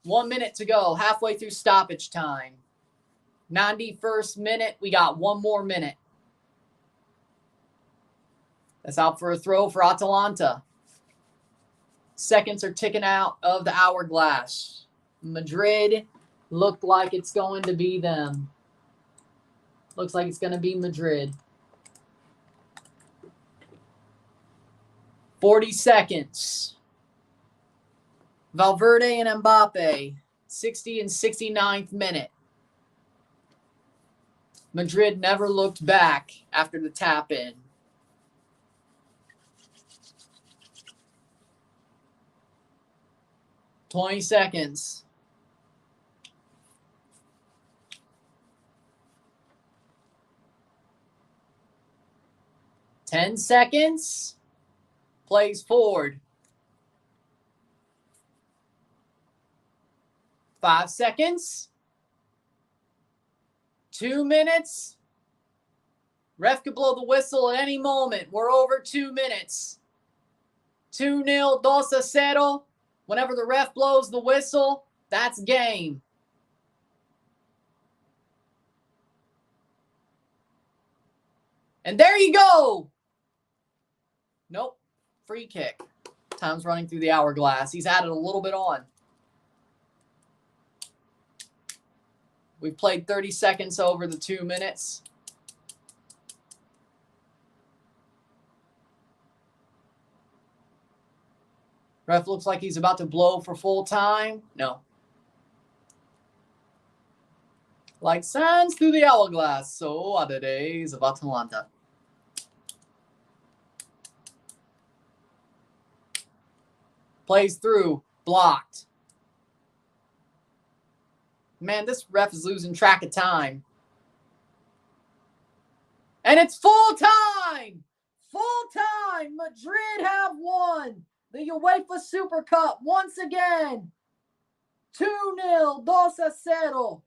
Speaker 1: 1 minute to go. Halfway through stoppage time. 91st minute. We got 1 more minute. That's out for a throw for Atalanta. Seconds are ticking out of the hourglass. Madrid looked like it's going to be them. Looks like it's going to be Madrid. 40 seconds. Valverde and Mbappe. 60 and 69th minute. Madrid never looked back after the tap in. $20 seconds. $10 seconds. Plays forward. 5 seconds. 2 minutes. Ref could blow the whistle at any moment. We're over 2 minutes. 2-0, 2-0. Whenever the ref blows the whistle, that's game. And there you go. Nope. Free kick. Time's running through the hourglass. He's added a little bit on. We've played 30 seconds over the 2 minutes. Ref looks like he's about to blow for full time. No. Like sands through the hourglass, so are the days of Atalanta. Plays through. Blocked. Man, this ref is losing track of time. And it's full time! Full time! Madrid have won the UEFA Super Cup once again. 2-0, 2-0.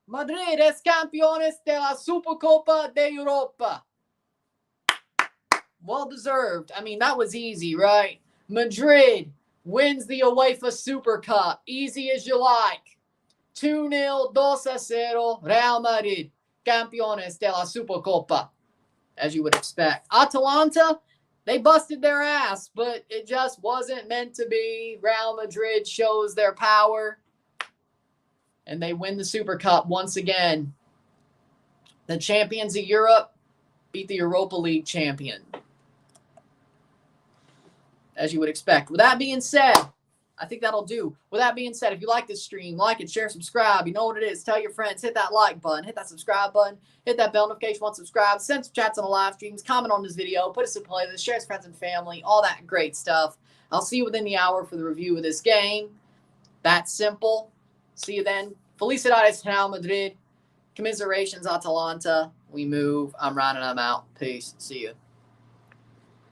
Speaker 1: Madrid es campeones de la Supercopa de Europa. Well deserved. I mean, that was easy, right? Madrid wins the UEFA Super Cup. Easy as you like. 2-0, 2-0. Real Madrid, campeones de la Supercopa. As you would expect. Atalanta, they busted their ass, but it just wasn't meant to be. Real Madrid shows their power. And they win the Super Cup once again. The champions of Europe beat the Europa League champion. As you would expect. With that being said, I think that'll do. With that being said, if you like this stream, like it, share, subscribe. You know what it is. Tell your friends. Hit that like button. Hit that subscribe button. Hit that bell notification once subscribed. Send some chats on the live streams. Comment on this video. Put us in playlist. Share with friends and family. All that great stuff. I'll see you within the hour for the review of this game. That's simple. See you then. Felicidades, Real Madrid. Commiserations, Atalanta. We move. I'm Ryan and I'm out. Peace. See you.